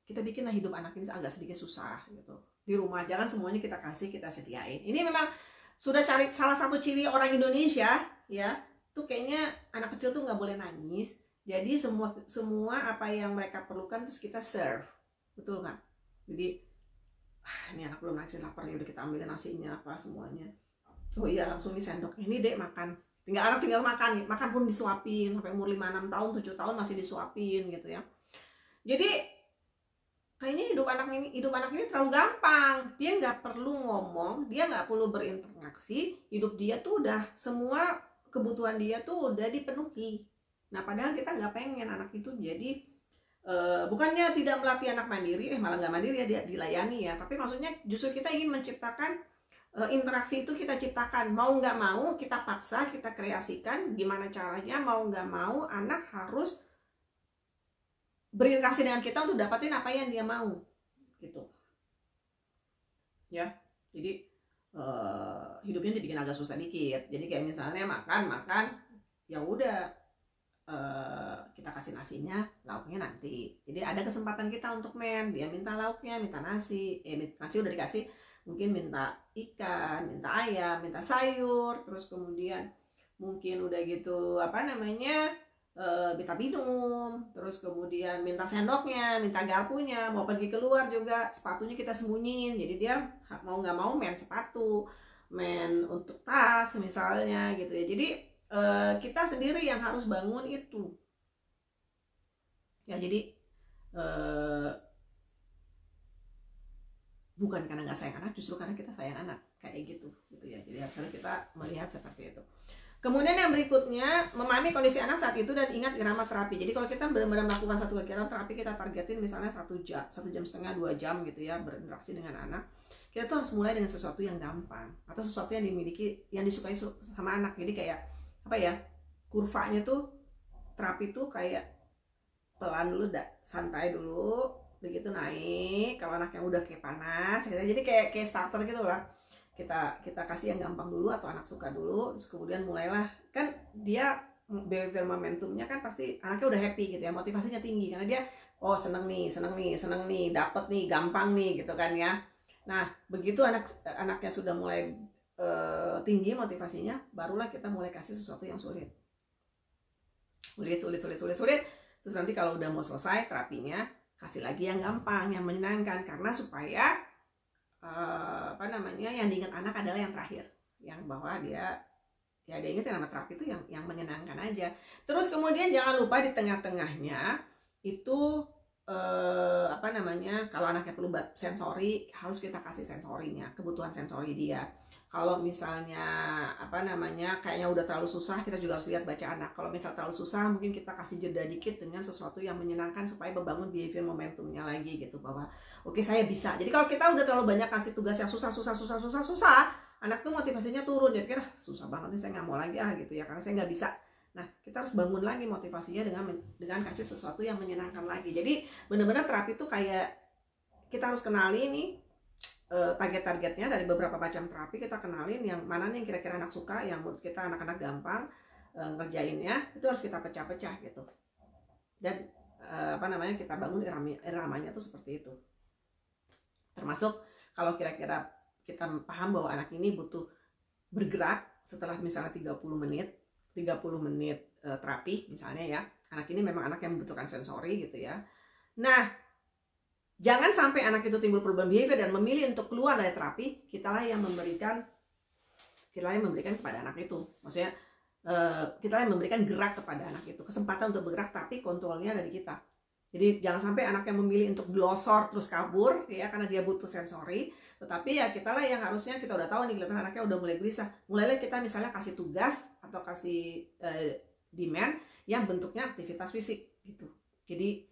kita bikinlah hidup anak ini agak sedikit susah gitu di rumah. Jangan semuanya kita kasih, kita sediain. Ini memang sudah cari salah satu ciri orang Indonesia ya, tuh kayaknya anak kecil tuh nggak boleh nangis. Jadi semua apa yang mereka perlukan terus kita serve, betul nggak? Jadi ini anak belum nangis, lapar ya udah kita ambilin nasinya apa semuanya. Oh iya, langsung di sendok, ini dek makan. Tinggal makan pun disuapin sampai umur 5, 6 tahun, 7 tahun masih disuapin gitu ya. Jadi kayaknya hidup anak ini terlalu gampang. Dia nggak perlu ngomong, dia nggak perlu berinteraksi. Hidup dia tuh udah semua kebutuhan dia tuh udah dipenuhi. Nah padahal kita nggak pengen anak itu jadi bukannya tidak melatih anak mandiri, malah nggak mandiri ya, dia dilayani ya. Tapi maksudnya justru kita ingin menciptakan interaksi itu, kita ciptakan. Mau nggak mau kita paksa, kita kreasikan. Gimana caranya mau nggak mau anak harus berinteraksi dengan kita untuk dapatin apa yang dia mau gitu ya. Jadi hidupnya dibikin agak susah dikit. Jadi kayak misalnya makan ya udah, kita kasih nasinya, lauknya nanti. Jadi ada kesempatan kita untuk main. Dia minta lauknya, minta nasi, nasi udah dikasih, mungkin minta ikan, minta ayam, minta sayur, terus kemudian mungkin udah gitu apa namanya, minta minum, terus kemudian minta sendoknya, minta garpunya, mau pergi keluar juga sepatunya kita sembunyiin. Jadi dia mau nggak mau main sepatu, main untuk tas misalnya gitu ya. Jadi kita sendiri yang harus bangun itu ya. Jadi bukan karena nggak sayang anak, justru karena kita sayang anak, kayak gitu ya. Jadi harusnya kita melihat seperti itu. Kemudian yang berikutnya, memahami kondisi anak saat itu dan ingat irama terapi. Jadi kalau kita benar-benar melakukan satu kegiatan terapi, kita targetin misalnya 1 jam, 1 jam setengah, 2 jam gitu ya, berinteraksi dengan anak. Kita tuh harus mulai dengan sesuatu yang gampang atau sesuatu yang dimiliki, yang disukai sama anak. Jadi kayak apa ya, kurvanya tuh terapi tuh kayak pelan dulu, santai dulu, begitu naik. Kalau anak yang udah kayak panas gitu. Jadi kayak starter gitu lah. Kita kasih yang gampang dulu atau anak suka dulu, terus kemudian mulailah, kan dia behavior momentumnya kan pasti anaknya udah happy gitu ya, motivasinya tinggi karena dia seneng nih, dapet nih, gampang nih gitu kan ya. Nah begitu anaknya sudah mulai tinggi motivasinya, barulah kita mulai kasih sesuatu yang sulit. Terus nanti kalau udah mau selesai terapinya, kasih lagi yang gampang, yang menyenangkan, karena supaya yang diingat anak adalah yang terakhir, yang bahwa dia ingat nama terapi itu yang menyenangkan aja. Terus kemudian jangan lupa di tengah-tengahnya itu kalau anaknya perlu sensori, harus kita kasih sensorinya, kebutuhan sensori dia. Kalau misalnya kayaknya udah terlalu susah, kita juga harus lihat baca anak. Kalau misalnya terlalu susah, mungkin kita kasih jeda dikit dengan sesuatu yang menyenangkan supaya membangun behavior momentumnya lagi gitu, bahwa oke, saya bisa. Jadi kalau kita udah terlalu banyak kasih tugas yang susah, anak tuh motivasinya turun. Dia pikir susah banget nih, saya nggak mau lagi gitu ya, karena saya nggak bisa. Nah, kita harus bangun lagi motivasinya dengan kasih sesuatu yang menyenangkan lagi. Jadi benar-benar terapi itu kayak kita harus kenali nih target-targetnya dari beberapa macam terapi. Kita kenalin yang mana nih yang kira-kira anak suka, yang menurut kita anak-anak gampang ngerjainnya, itu harus kita pecah-pecah gitu. Dan kita bangun iramanya tuh seperti itu. Termasuk kalau kira-kira kita paham bahwa anak ini butuh bergerak setelah misalnya 30 menit terapi misalnya ya, anak ini memang anak yang membutuhkan sensori gitu ya. Nah, jangan sampai anak itu timbul perubahan behavior dan memilih untuk keluar dari terapi. Kitalah yang memberikan kepada anak itu. Maksudnya kita yang memberikan gerak kepada anak itu, kesempatan untuk bergerak, tapi kontrolnya dari kita. Jadi jangan sampai anak yang memilih untuk glosor terus kabur ya, karena dia butuh sensori. Tetapi ya kita lah yang harusnya, kita udah tahu nih kelihatan anaknya udah mulai gelisah, mulailah kita misalnya kasih tugas atau kasih demand yang bentuknya aktivitas fisik gitu. Jadi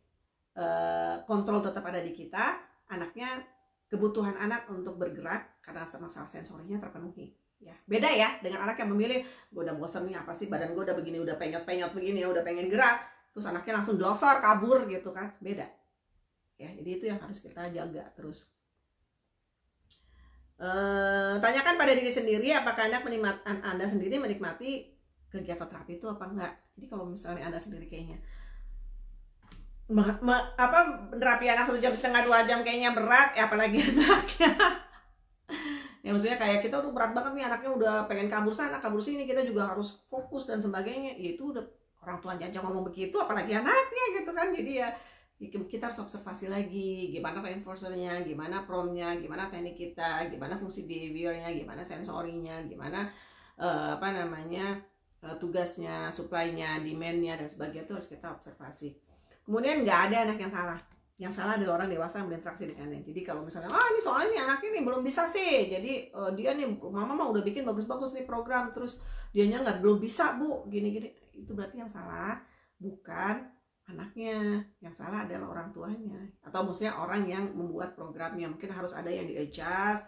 kontrol tetap ada di kita, anaknya, kebutuhan anak untuk bergerak karena masalah sensorinya terpenuhi ya. Beda ya dengan anak yang memilih, gue udah bosan nih, apa sih badan gue udah begini, udah penyot begini ya, udah pengen gerak, terus anaknya langsung glosor kabur gitu kan, beda ya. Jadi itu yang harus kita jaga terus. Tanyakan pada diri sendiri, apakah Anda sendiri menikmati kegiatan terapi itu apa enggak. Jadi kalau misalnya Anda sendiri kayaknya terapi anak 1 jam setengah 2 jam kayaknya berat ya, apalagi anaknya ya, maksudnya kayak kita udah berat banget nih, anaknya udah pengen kabur sana kabur sini, kita juga harus fokus dan sebagainya ya. Itu udah orang tua aja ngomong begitu, apalagi anaknya gitu kan. Jadi ya kita harus observasi lagi gimana reinforcernya, gimana promnya, gimana teknik kita, gimana fungsi behaviornya, gimana sensorinya, gimana tugasnya, supply-nya, demand-nya dan sebagainya. Itu harus kita observasi. Kemudian nggak ada anak yang salah. Yang salah adalah orang dewasa yang berinteraksi dengannya. Jadi kalau misalnya, ini soalnya nih anak ini belum bisa sih, jadi dia nih, mama udah bikin bagus-bagus nih program, terus dianya belum bisa bu, gini-gini, itu berarti yang salah bukan anaknya, yang salah adalah orang tuanya, atau maksudnya orang yang membuat programnya. Mungkin harus ada yang di-adjust,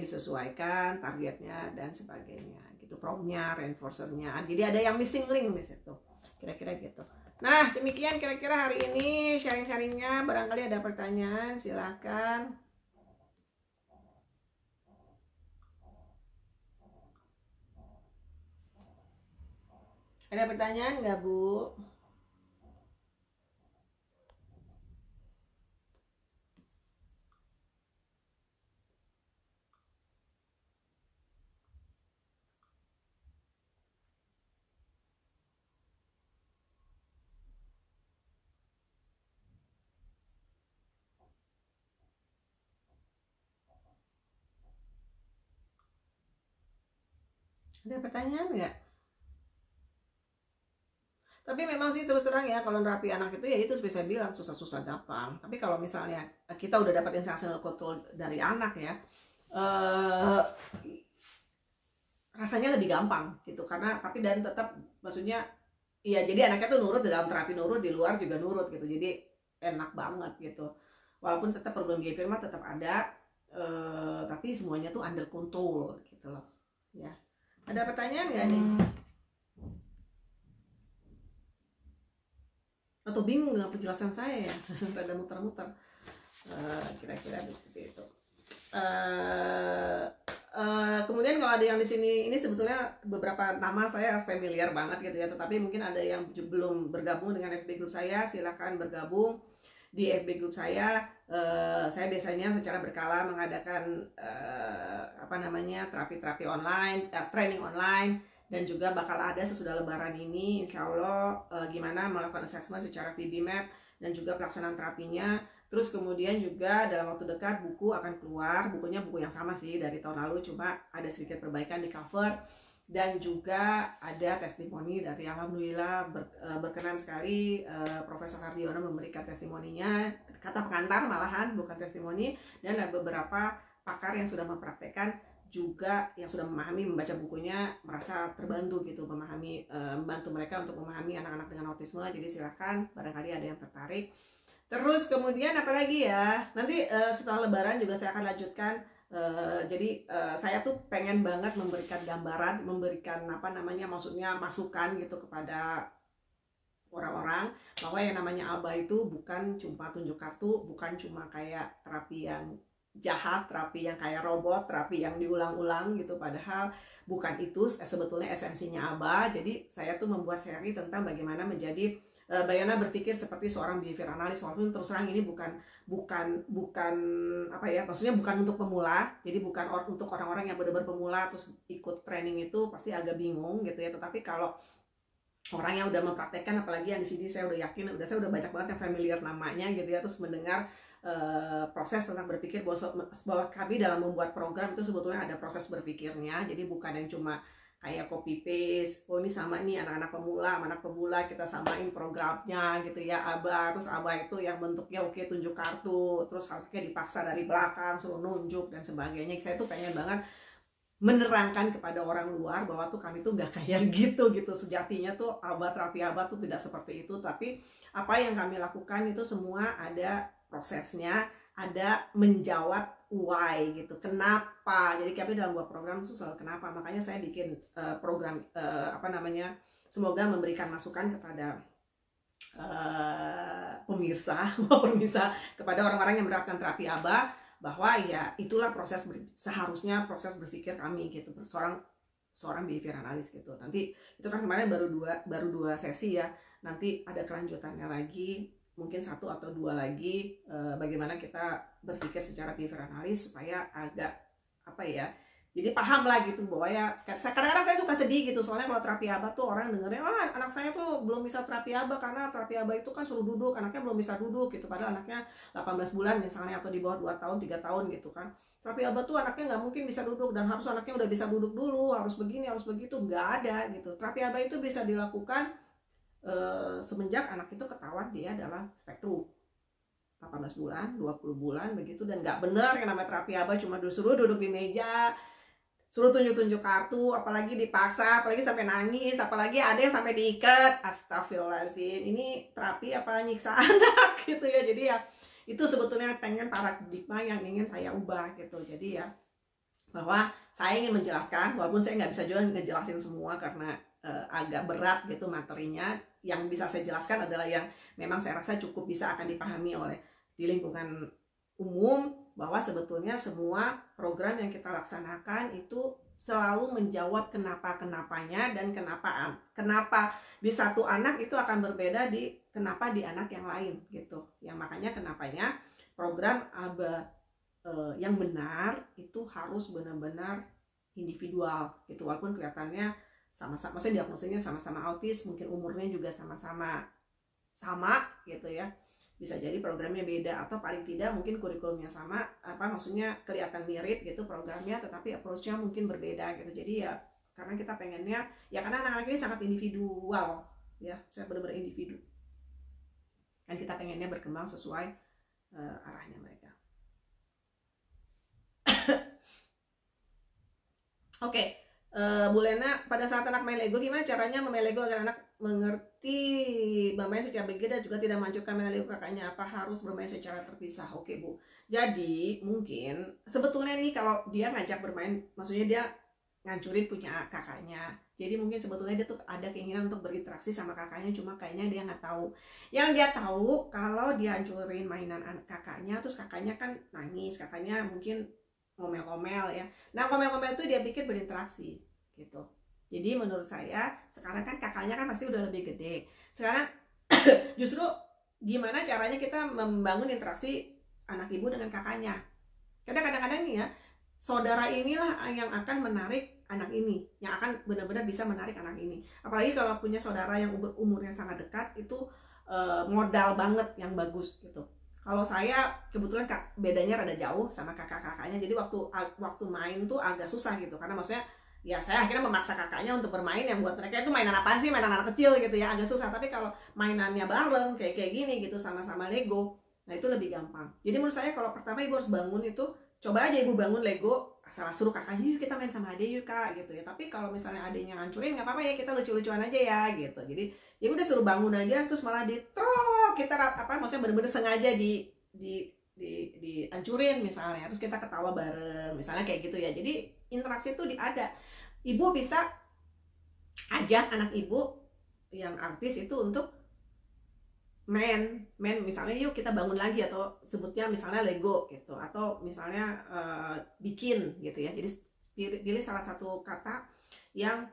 disesuaikan targetnya dan sebagainya gitu, promnya, reinforcernya. Jadi ada yang missing link di situ, kira-kira gitu. Nah, demikian kira-kira hari ini sharing-sharingnya. Barangkali ada pertanyaan, silakan. Ada pertanyaan nggak, Bu? Ada pertanyaan nggak? Tapi memang sih terus terang ya, kalau nerapi anak itu ya itu seperti saya bilang, susah-susah gampang. Tapi kalau misalnya kita udah dapat instructional control dari anak ya, eh, rasanya lebih gampang gitu. Karena tapi dan tetap maksudnya iya, jadi anaknya tuh nurut, dalam terapi nurut, di luar juga nurut gitu. Jadi enak banget gitu. Walaupun tetap problem behavior mah tetap ada, tapi semuanya tuh under control gitu loh. Ya. Ada pertanyaan nggak nih? Atau bingung dengan penjelasan saya ya? Rada muter-muter. Kira-kira seperti itu. Kemudian kalau ada yang di sini, ini sebetulnya beberapa nama saya familiar banget gitu ya, tetapi mungkin ada yang belum bergabung dengan FB Group saya, silakan bergabung di FB Group saya. Saya biasanya secara berkala mengadakan terapi-terapi online, training online, dan juga bakal ada sesudah Lebaran ini, insya Allah gimana melakukan assessment secara VB-Map dan juga pelaksanaan terapinya. Terus kemudian juga dalam waktu dekat buku akan keluar, bukunya buku yang sama sih dari tahun lalu, cuma ada sedikit perbaikan di cover. Dan juga ada testimoni dari alhamdulillah berkenan sekali Profesor Hardiono memberikan testimoninya, kata pengantar malahan bukan testimoni, dan ada beberapa pakar yang sudah mempraktekkan juga yang sudah memahami membaca bukunya merasa terbantu gitu, membantu mereka untuk memahami anak-anak dengan autisme. Jadi silakan barangkali ada yang tertarik. Terus kemudian apalagi ya, nanti setelah Lebaran juga saya akan lanjutkan. Jadi saya tuh pengen banget memberikan gambaran, memberikan maksudnya masukan gitu kepada orang-orang bahwa yang namanya ABA itu bukan cuma tunjuk kartu, bukan cuma kayak terapi yang jahat, terapi yang kayak robot, terapi yang diulang-ulang gitu. Padahal bukan itu sebetulnya esensinya ABA. Jadi saya tuh membuat seri tentang bagaimana bagaimana berpikir seperti seorang behavior analyst. Walaupun terus terang ini bukan maksudnya bukan untuk pemula, jadi bukan untuk orang-orang yang benar-benar pemula terus ikut training itu pasti agak bingung gitu ya. Tetapi kalau orang yang udah mempraktekkan, apalagi yang di sini saya udah yakin, saya udah banyak banget yang familiar namanya gitu ya, terus mendengar proses tentang berpikir bahwa kami dalam membuat program itu sebetulnya ada proses berpikirnya. Jadi bukan yang cuma kayak copy paste, oh ini sama nih anak pemula kita samain programnya gitu ya, ABA. Terus ABA itu yang bentuknya oke tunjuk kartu, terus harusnya dipaksa dari belakang suruh nunjuk dan sebagainya. Saya tuh pengen banget menerangkan kepada orang luar bahwa tuh kami tuh gak kayak gitu sejatinya tuh terapi ABA tuh tidak seperti itu. Tapi apa yang kami lakukan itu semua ada prosesnya, ada menjawab why gitu, kenapa. Jadi kami dalam buat program itu selalu kenapa. Makanya saya bikin program semoga memberikan masukan kepada pemirsa kepada orang-orang yang menerapkan terapi ABA, bahwa ya itulah seharusnya proses berpikir kami gitu, seorang behavior analyst gitu. Nanti itu kan kemarin baru dua sesi ya, nanti ada kelanjutannya lagi, mungkin 1 atau 2 lagi, bagaimana kita berpikir secara behavior analyst supaya agak jadi paham lah gitu, bahwa ya kadang-kadang saya suka sedih gitu, soalnya kalau terapi ABA tuh orang dengernya, anak saya tuh belum bisa terapi ABA karena terapi ABA itu kan suruh duduk, anaknya belum bisa duduk gitu, padahal anaknya 18 bulan misalnya atau di bawah 2 tahun 3 tahun gitu kan. Terapi ABA tuh anaknya nggak mungkin bisa duduk, dan harus anaknya udah bisa duduk dulu, harus begini harus begitu. Nggak ada gitu. Terapi ABA itu bisa dilakukan semenjak anak itu ketahuan dia adalah spektrum 18 bulan, 20 bulan begitu. Dan nggak benar yang namanya terapi ABA cuma disuruh duduk di meja, suruh tunjuk-tunjuk kartu, apalagi dipaksa, apalagi sampai nangis, apalagi ada yang sampai diikat. Astagfirullahaladzim, ini terapi apa nyiksa anak gitu ya. Jadi ya itu sebetulnya pengen paradigma yang ingin saya ubah gitu. Jadi ya bahwa saya ingin menjelaskan, walaupun saya nggak bisa juga ngejelasin semua karena agak berat gitu materinya. Yang bisa saya jelaskan adalah yang memang saya rasa cukup bisa akan dipahami oleh di lingkungan umum, bahwa sebetulnya semua program yang kita laksanakan itu selalu menjawab kenapa-kenapanya, dan kenapa di satu anak itu akan berbeda di kenapa di anak yang lain gitu. Yang makanya kenapanya program ABA yang benar itu harus benar-benar individual gitu, walaupun kelihatannya sama-sama, maksudnya diagnosisnya sama-sama autis, mungkin umurnya juga sama gitu ya. Bisa jadi programnya beda, atau paling tidak mungkin kurikulumnya sama, maksudnya kelihatan mirip gitu programnya, tetapi approach-nya mungkin berbeda gitu. Jadi ya karena kita pengennya ya, karena anak-anak ini sangat individual ya, saya benar-benar individu. Kan kita pengennya berkembang sesuai arahnya mereka. Oke, Bu Lena, pada saat anak main Lego, gimana caranya memain Lego agar anak mengerti bermain secara berbeda dan juga tidak menghancurkan mainan Lego kakaknya? Apa harus bermain secara terpisah? Oke, Bu. Jadi mungkin sebetulnya nih kalau dia ngajak bermain, maksudnya dia ngancurin punya kakaknya. Jadi mungkin sebetulnya dia tuh ada keinginan untuk berinteraksi sama kakaknya, cuma kayaknya dia nggak tahu. Yang dia tahu kalau dia hancurin mainan kakaknya, terus kakaknya kan nangis, kakaknya mungkin ngomel-ngomel ya. Nah ngomel-ngomel itu dia pikir berinteraksi gitu. Jadi menurut saya sekarang kan kakaknya kan pasti udah lebih gede. Sekarang justru gimana caranya kita membangun interaksi anak ibu dengan kakaknya. Karena kadang-kadang nih ya, saudara inilah yang akan menarik anak ini, yang akan benar-benar bisa menarik anak ini. Apalagi kalau punya saudara yang umurnya sangat dekat, itu modal banget yang bagus gitu. Kalau saya kebetulan bedanya rada jauh sama kakak-kakaknya, jadi waktu main tuh agak susah gitu, karena maksudnya ya saya akhirnya memaksa kakaknya untuk bermain yang buat mereka itu mainan apaan sih, mainan anak kecil gitu ya, agak susah. Tapi kalau mainannya bareng kayak gini gitu, sama-sama Lego, nah itu lebih gampang. Jadi menurut saya kalau pertama ibu harus bangun itu, coba aja ibu bangun Lego, asal suruh kakaknya, yuk kita main sama adek yuk kak gitu ya. Tapi kalau misalnya adeknya ngancurin nggak apa-apa ya, kita lucu-lucuan aja ya gitu. Jadi ya udah suruh bangun aja, terus malah ditrok, kita maksudnya bener-bener sengaja dihancurin misalnya, terus kita ketawa bareng misalnya kayak gitu ya. Jadi interaksi itu ada. Ibu bisa ajak anak ibu yang artis itu untuk main misalnya, yuk kita bangun lagi, atau sebutnya misalnya Lego gitu, atau misalnya bikin gitu ya. Jadi pilih salah satu kata yang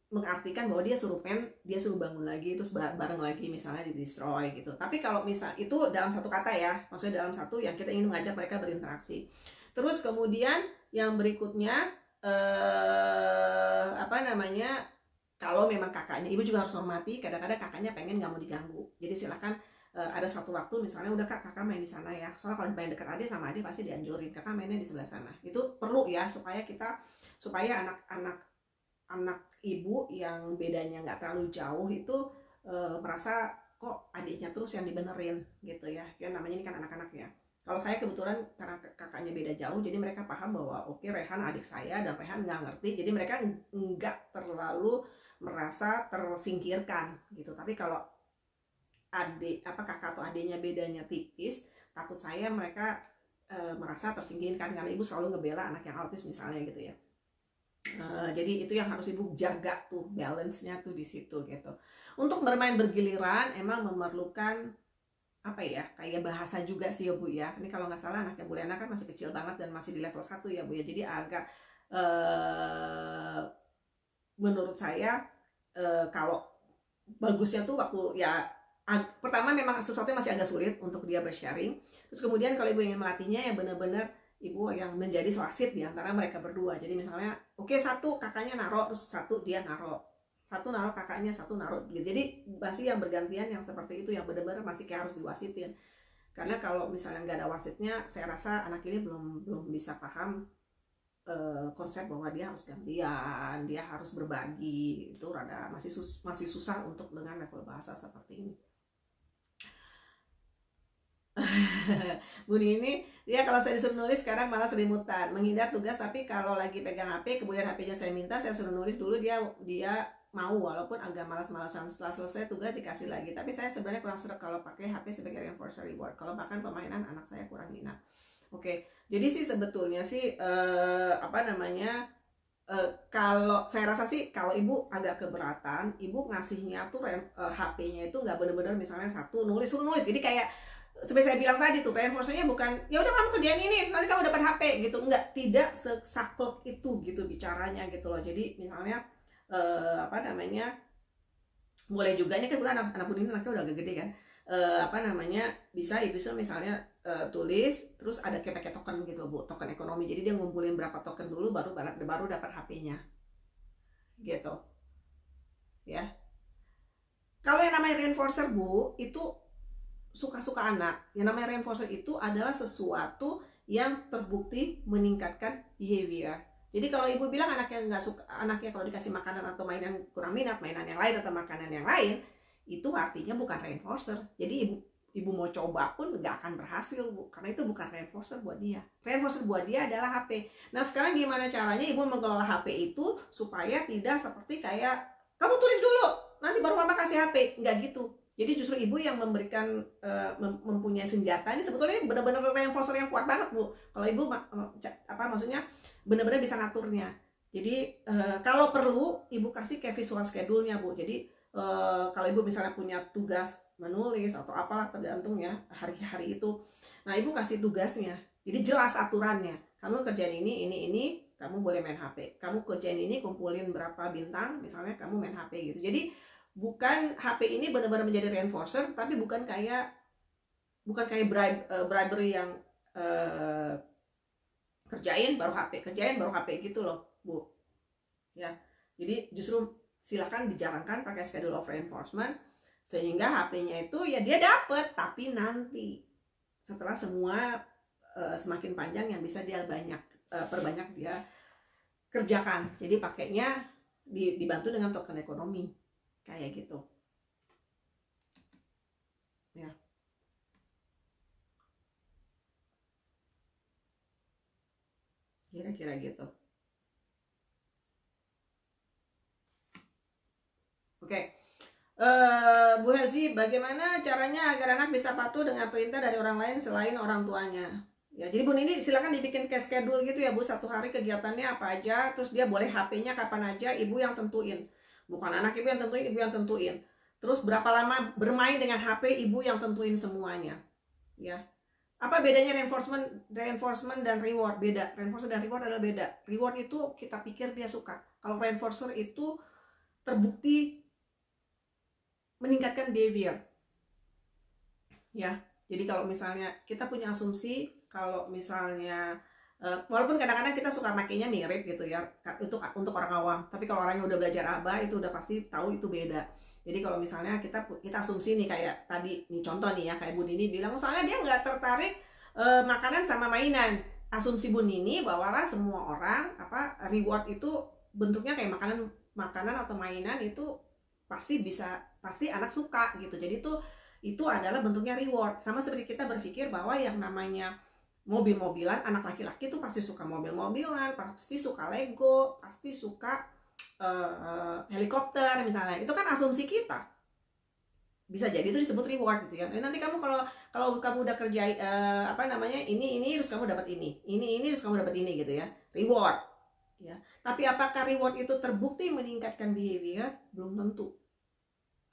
mengartikan bahwa dia suruh bangun lagi, terus bareng lagi misalnya di destroy gitu. Tapi kalau misal itu dalam satu kata ya, maksudnya dalam satu yang kita ingin mengajak mereka berinteraksi. Terus kemudian yang berikutnya kalau memang kakaknya, ibu juga harus hormati, kadang-kadang kakaknya pengen nggak mau diganggu. Jadi silakan ada satu waktu misalnya, udah kakak main di sana ya. Soalnya kalau main dekat adik sama adik pasti dianjurin, kakak mainnya di sebelah sana. Itu perlu ya, supaya anak ibu yang bedanya nggak terlalu jauh itu merasa kok adiknya terus yang dibenerin gitu ya. Ya namanya ini kan anak-anak ya. Kalau saya kebetulan karena kakaknya beda jauh, jadi mereka paham bahwa oke, Rehan adik saya dan Rehan nggak ngerti, jadi mereka nggak terlalu merasa tersingkirkan gitu. Tapi kalau kakak atau adiknya bedanya tipis, takut saya mereka merasa tersingkirkan, karena ibu selalu ngebela anak yang autis misalnya gitu ya. Jadi itu yang harus ibu jaga tuh, balance-nya tuh di situ gitu. Untuk bermain bergiliran emang memerlukan kayak bahasa juga sih ya Bu ya. Ini kalau nggak salah anaknya Bu Lena kan masih kecil banget dan masih di level 1 ya Bu ya. Jadi agak menurut saya kalau bagusnya tuh waktu ya pertama memang sesuatu yang masih agak sulit untuk dia bersharing. Terus kemudian kalau ibu ingin melatihnya ya benar-benar ibu yang menjadi wasit di antara mereka berdua. Jadi misalnya satu kakaknya naruh, terus satu dia naruh. Satu naruh kakaknya, satu naruh. Jadi masih yang bergantian, yang seperti itu yang benar-benar masih kayak harus diwasitin. Karena kalau misalnya nggak ada wasitnya, saya rasa anak ini belum bisa paham konsep bahwa dia harus gantian, dia harus berbagi. Itu rada masih susah untuk dengan level bahasa seperti ini. Bu Nini, ya kalau saya disuruh nulis sekarang malah selimutan, menghindar tugas, tapi kalau lagi pegang HP kemudian HP-nya saya minta, saya suruh nulis dulu, dia mau, walaupun agak malas-malasan. Setelah selesai tugas dikasih lagi. Tapi saya sebenarnya kurang seret kalau pakai HP sebagai reinforcer reward. Kalau bahkan permainan anak saya kurang minat. Oke, jadi sih sebetulnya sih kalau saya rasa sih kalau ibu agak keberatan, ibu ngasihnya tuh HP-nya itu nggak bener-bener misalnya satu suruh nulis. Jadi kayak seperti saya bilang tadi tuh, reinforcernya bukan ya udah kamu kerjain ini nanti kamu dapat HP gitu, tidak sesaklek itu gitu bicaranya gitu loh. Jadi misalnya boleh juga, ini kan anak Bu ini anaknya udah agak gede kan, bisa ibu misalnya tulis, terus ada kayak pakai token gitu Bu, token ekonomi. Jadi dia ngumpulin berapa token dulu baru dapat HP-nya gitu ya. Kalau yang namanya reinforcer Bu, itu suka-suka anak. Yang namanya reinforcer itu adalah sesuatu yang terbukti meningkatkan behavior. Jadi kalau ibu bilang anaknya nggak suka, anaknya kalau dikasih makanan atau mainan kurang minat, mainan yang lain atau makanan yang lain, itu artinya bukan reinforcer. Jadi ibu mau coba pun nggak akan berhasil, Bu, karena itu bukan reinforcer buat dia. Reinforcer buat dia adalah HP. Nah sekarang gimana caranya ibu mengelola HP itu supaya tidak seperti kayak kamu tulis dulu nanti baru mama kasih HP, nggak gitu. Jadi justru ibu yang memberikan mempunyai senjata ini sebetulnya benar-benar reinforcer yang kuat banget, Bu. Kalau ibu maksudnya benar-benar bisa ngaturnya. Jadi kalau perlu ibu kasih kayak visual schedule-nya, Bu. Jadi kalau ibu misalnya punya tugas menulis atau apalah tergantung ya hari-hari itu. Nah, ibu kasih tugasnya. Jadi jelas aturannya. Kamu kerjain ini, kamu boleh main HP. Kamu kerjain ini, kumpulin berapa bintang, misalnya kamu main HP gitu. Jadi bukan HP ini benar-benar menjadi reinforcer, tapi bukan kayak bribery yang kerjain baru HP gitu loh, Bu. Ya. Jadi justru silakan dijalankan pakai schedule of reinforcement sehingga HP-nya itu ya dia dapat, tapi nanti setelah semua semakin panjang yang bisa dia perbanyak dia kerjakan. Jadi pakainya dibantu dengan token ekonomi kayak gitu. Ya. Kira-kira gitu. Oke. Bu Helsi, bagaimana caranya agar anak bisa patuh dengan perintah dari orang lain selain orang tuanya? Ya, jadi Bu Nini silakan dibikin kayak schedule gitu ya, Bu. Satu hari kegiatannya apa aja, terus dia boleh HP-nya kapan aja, ibu yang tentuin. Bukan anak ibu yang tentuin, ibu yang tentuin. Terus berapa lama bermain dengan HP, ibu yang tentuin semuanya. Ya. Apa bedanya reinforcement dan reward? Beda. Reinforcer dan reward adalah beda. Reward itu kita pikir dia suka. Kalau reinforcer itu terbukti meningkatkan behavior. Ya. Jadi kalau misalnya kita punya asumsi kalau misalnya walaupun kadang-kadang kita suka makainya mirip gitu ya untuk orang awam, tapi kalau orang yang udah belajar ABA itu udah pasti tahu itu beda. Jadi kalau misalnya kita asumsi nih kayak tadi nih contoh nih ya kayak Bu Nini bilang soalnya dia nggak tertarik makanan sama mainan. Asumsi Bu Nini bahwalah semua orang reward itu bentuknya kayak makanan atau mainan itu pasti anak suka gitu. Jadi itu adalah bentuknya reward. Sama seperti kita berpikir bahwa yang namanya mobil-mobilan, anak laki-laki tuh pasti suka mobil-mobilan, pasti suka Lego, pasti suka helikopter misalnya. Itu kan asumsi kita. Bisa jadi itu disebut reward gitu ya. Nanti kamu kalau kamu udah kerja ini terus kamu dapat ini terus kamu dapat ini gitu ya. Reward. Ya. Tapi apakah reward itu terbukti meningkatkan behavior? Belum tentu.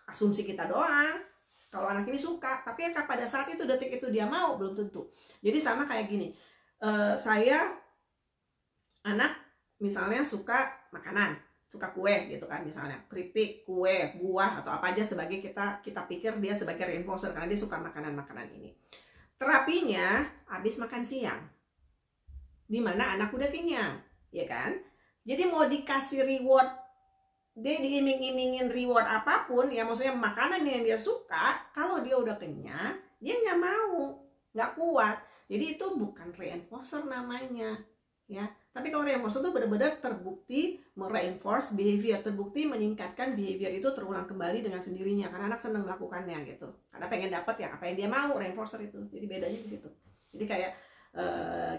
Asumsi kita doang. Kalau anak ini suka, tapi pada saat itu detik itu dia mau, belum tentu. Jadi sama kayak gini, saya anak misalnya suka makanan, suka kue gitu kan, misalnya keripik, kue, buah atau apa aja sebagai kita pikir dia sebagai reinforcer karena dia suka makanan ini. Terapinya habis makan siang, dimana anak udah kenyang, ya kan? Jadi mau dikasih reward, dia diiming-imingin reward apapun ya, maksudnya makanan yang dia suka, kalau dia udah kenyang dia nggak mau, nggak kuat. Jadi itu bukan reinforcer namanya ya. Tapi kalau reinforcer itu benar-benar terbukti mereinforce behavior, terbukti meningkatkan behavior itu terulang kembali dengan sendirinya karena anak senang melakukannya gitu, karena pengen dapat ya apa yang dia mau, reinforcer itu. Jadi bedanya begitu. Jadi kayak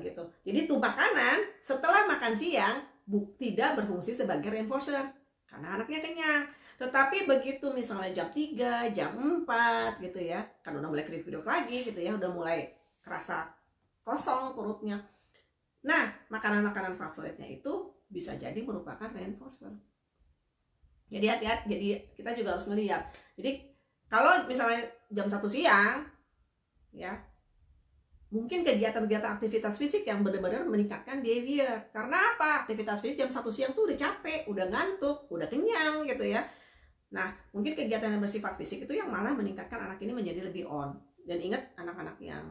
gitu. Jadi tuh makanan setelah makan siang tidak berfungsi sebagai reinforcer karena anaknya kenyang. Tetapi begitu misalnya jam 3, jam 4 gitu ya, kan udah mulai kriuk-kriuk lagi gitu ya, udah mulai kerasa kosong perutnya. Nah, makanan-makanan favoritnya itu bisa jadi merupakan reinforcer. Jadi hati-hati, jadi kita juga harus ngelihat. Jadi kalau misalnya jam 1 siang ya, mungkin kegiatan-kegiatan aktivitas fisik yang benar-benar meningkatkan behavior. Karena apa? Aktivitas fisik jam 1 siang tuh udah capek, udah ngantuk, udah kenyang gitu ya. Nah, mungkin kegiatan yang bersifat fisik itu yang malah meningkatkan anak ini menjadi lebih on. Dan ingat anak-anak yang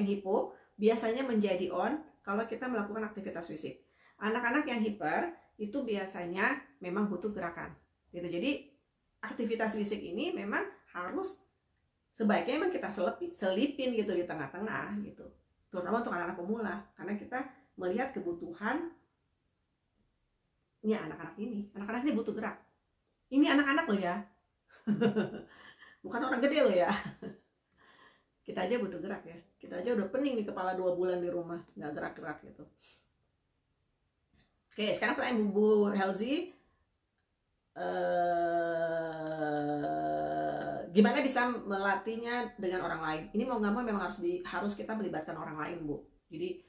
hipo biasanya menjadi on kalau kita melakukan aktivitas fisik. Anak-anak yang hiper itu biasanya memang butuh gerakan. Gitu. Jadi aktivitas fisik ini memang harus sebaiknya memang kita selipin gitu di tengah-tengah gitu, terutama untuk anak-anak pemula, karena kita melihat kebutuhannya anak-anak ini. Anak-anak ini butuh gerak. Ini anak-anak loh ya. Bukan orang gede loh ya. Kita aja butuh gerak ya. Kita aja udah pening di kepala 2 bulan di rumah, nggak gerak-gerak gitu. Oke, sekarang pertanyaan Bu Helzi. Gimana bisa melatihnya dengan orang lain? Ini mau nggak mau memang harus kita melibatkan orang lain, Bu. Jadi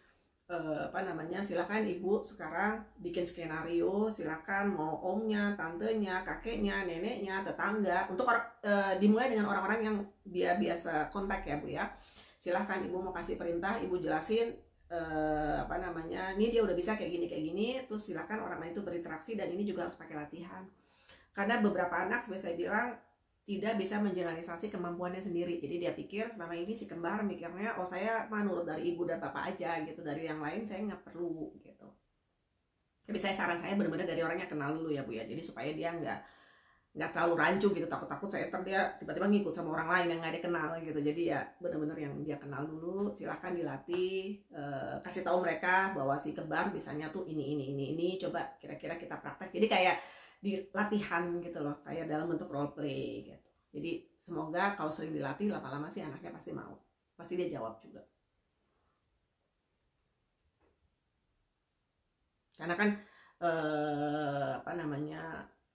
silakan ibu sekarang bikin skenario, silakan mau omnya, tantenya, kakeknya, neneknya, tetangga, untuk dimulai dengan orang-orang yang dia biasa kontak ya Bu ya. Silakan ibu mau kasih perintah, ibu jelasin ini dia udah bisa kayak gini, terus silakan orang lain itu berinteraksi, dan ini juga harus pakai latihan. Karena beberapa anak seperti saya bilang tidak bisa mengeneralisasi kemampuannya sendiri. Jadi dia pikir selama ini si kembar mikirnya, oh saya nurut dari ibu dan bapak aja gitu, dari yang lain saya nggak perlu gitu. Tapi saran saya benar-benar dari orang yang kenal dulu ya Bu ya. Jadi supaya dia nggak terlalu rancu gitu, takut saya dia tiba-tiba ngikut sama orang lain yang nggak dia kenal gitu. Jadi ya benar-benar yang dia kenal dulu, silakan dilatih, kasih tahu mereka bahwa si kembar bisanya tuh ini, coba kira-kira kita praktek. Jadi kayak di latihan gitu loh, kayak dalam bentuk role play gitu. Jadi semoga kalau sering dilatih, lama-lama sih anaknya pasti mau, pasti dia jawab juga. Karena kan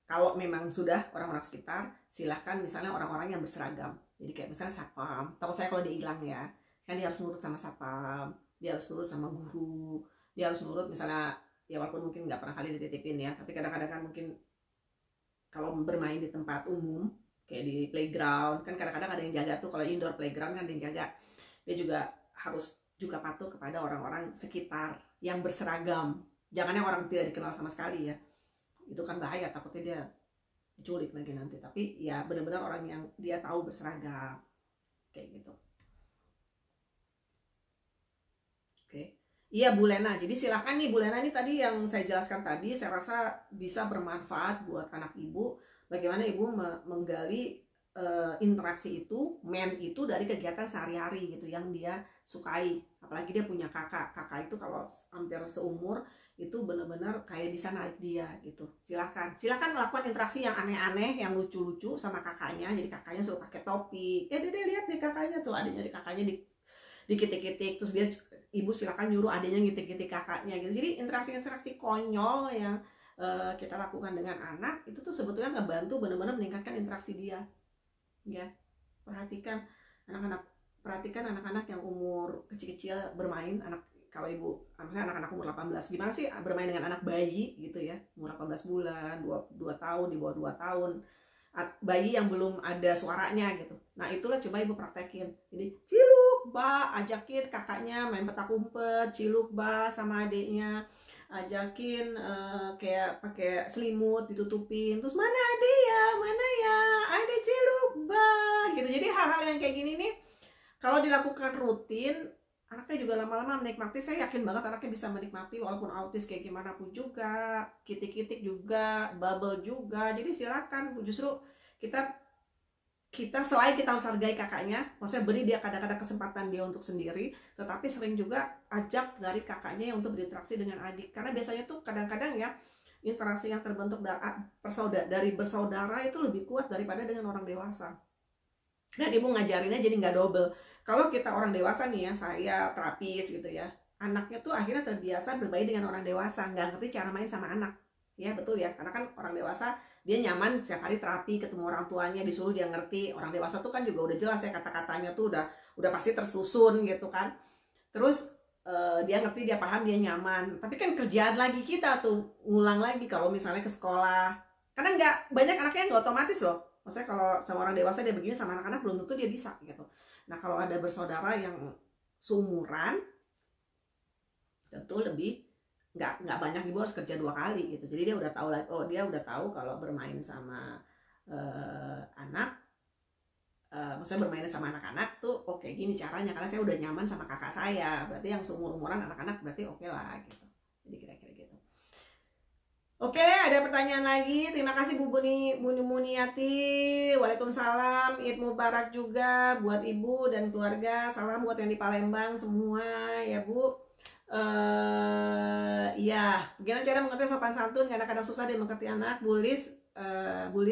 kalau memang sudah orang-orang sekitar, silahkan misalnya orang-orang yang berseragam. Jadi kayak misalnya satpam, takut saya kalau dia hilang ya, kan dia harus nurut sama satpam, dia harus nurut sama guru, dia harus nurut misalnya ya, walaupun mungkin nggak pernah kali dititipin ya, tapi kadang-kadang kan mungkin kalau bermain di tempat umum kayak di playground kan kadang-kadang ada yang jaga tuh. Kalau indoor playground kan ada yang jaga, dia juga harus juga patuh kepada orang-orang sekitar yang berseragam. Jangan yang orang tidak dikenal sama sekali ya, itu kan bahaya, takutnya dia diculik lagi nanti. Tapi ya benar-benar orang yang dia tahu berseragam kayak gitu. Oke. Iya Bu Lena, jadi silakan nih Bu Lena, ini tadi yang saya jelaskan tadi saya rasa bisa bermanfaat buat anak ibu. Bagaimana ibu menggali interaksi itu, itu dari kegiatan sehari-hari gitu yang dia sukai. Apalagi dia punya kakak itu kalau hampir seumur itu benar-benar kayak bisa narik dia gitu. Silakan melakukan interaksi yang aneh-aneh, yang lucu-lucu sama kakaknya. Jadi kakaknya suruh pakai topi, dede lihat nih kakaknya tuh, adanya di kakaknya dikitik-kitik, terus dia ibu silakan nyuruh adanya ngitik-ngitik kakaknya gitu. Jadi interaksi konyol yang kita lakukan dengan anak itu tuh sebetulnya ngebantu benar-benar meningkatkan interaksi dia ya. Perhatikan anak-anak yang umur kecil-kecil bermain. Kalau ibu misalnya anak-anak umur 18, gimana sih bermain dengan anak bayi gitu ya, umur 18 bulan, 2 tahun, di bawah 2 tahun, bayi yang belum ada suaranya gitu. Nah itulah coba ibu praktekin. Jadi ciluk ba, ajakin kakaknya main petak umpet, ciluk ba sama adiknya, ajakin kayak pakai selimut ditutupin, terus mana ya adek ciluk ba gitu. Jadi hal-hal yang kayak gini nih kalau dilakukan rutin, anaknya juga lama-lama menikmati. Saya yakin banget anaknya bisa menikmati walaupun autis kayak gimana pun juga, kitik-kitik juga, bubble juga. Jadi silakan, justru kita selain kita harus hargai kakaknya, maksudnya beri dia kadang-kadang kesempatan dia untuk sendiri, tetapi sering juga ajak dari kakaknya yang untuk berinteraksi dengan adik. Karena biasanya tuh kadang-kadang ya interaksi yang terbentuk dari bersaudara itu lebih kuat daripada dengan orang dewasa. Dan ibu ngajarinnya jadi nggak double. Kalau kita orang dewasa nih ya, saya terapis gitu ya, anaknya tuh akhirnya terbiasa bermain dengan orang dewasa, nggak ngerti cara main sama anak. Ya betul ya, karena kan orang dewasa dia nyaman setiap hari terapi, ketemu orang tuanya, disuruh dia ngerti. Orang dewasa tuh kan juga udah jelas ya, kata-katanya tuh udah pasti tersusun gitu kan. Terus dia ngerti, dia paham, dia nyaman. Tapi kan kerjaan lagi kita tuh ngulang lagi kalau misalnya ke sekolah. Karena nggak banyak anaknya nggak otomatis loh. Maksudnya kalau sama orang dewasa dia begini, sama anak-anak belum tentu dia bisa gitu. Nah kalau ada bersaudara yang seumuran, tentu lebih nggak banyak, ibu harus kerja 2 kali gitu. Jadi dia udah tahu, dia udah tahu kalau bermain sama anak, maksudnya bermain sama anak-anak tuh oke, gini caranya, karena saya udah nyaman sama kakak saya. Berarti yang seumur-umuran anak-anak berarti oke lah gitu. Jadi kira-kira gitu. Oke, ada pertanyaan lagi. Terima kasih Bu Muniati. Waalaikumsalam. Id Mubarak juga buat ibu dan keluarga. Salam buat yang di Palembang semua ya Bu. Ya, bagaimana cara mengerti sopan santun? Kadang-kadang susah dimengerti anak. Bullies.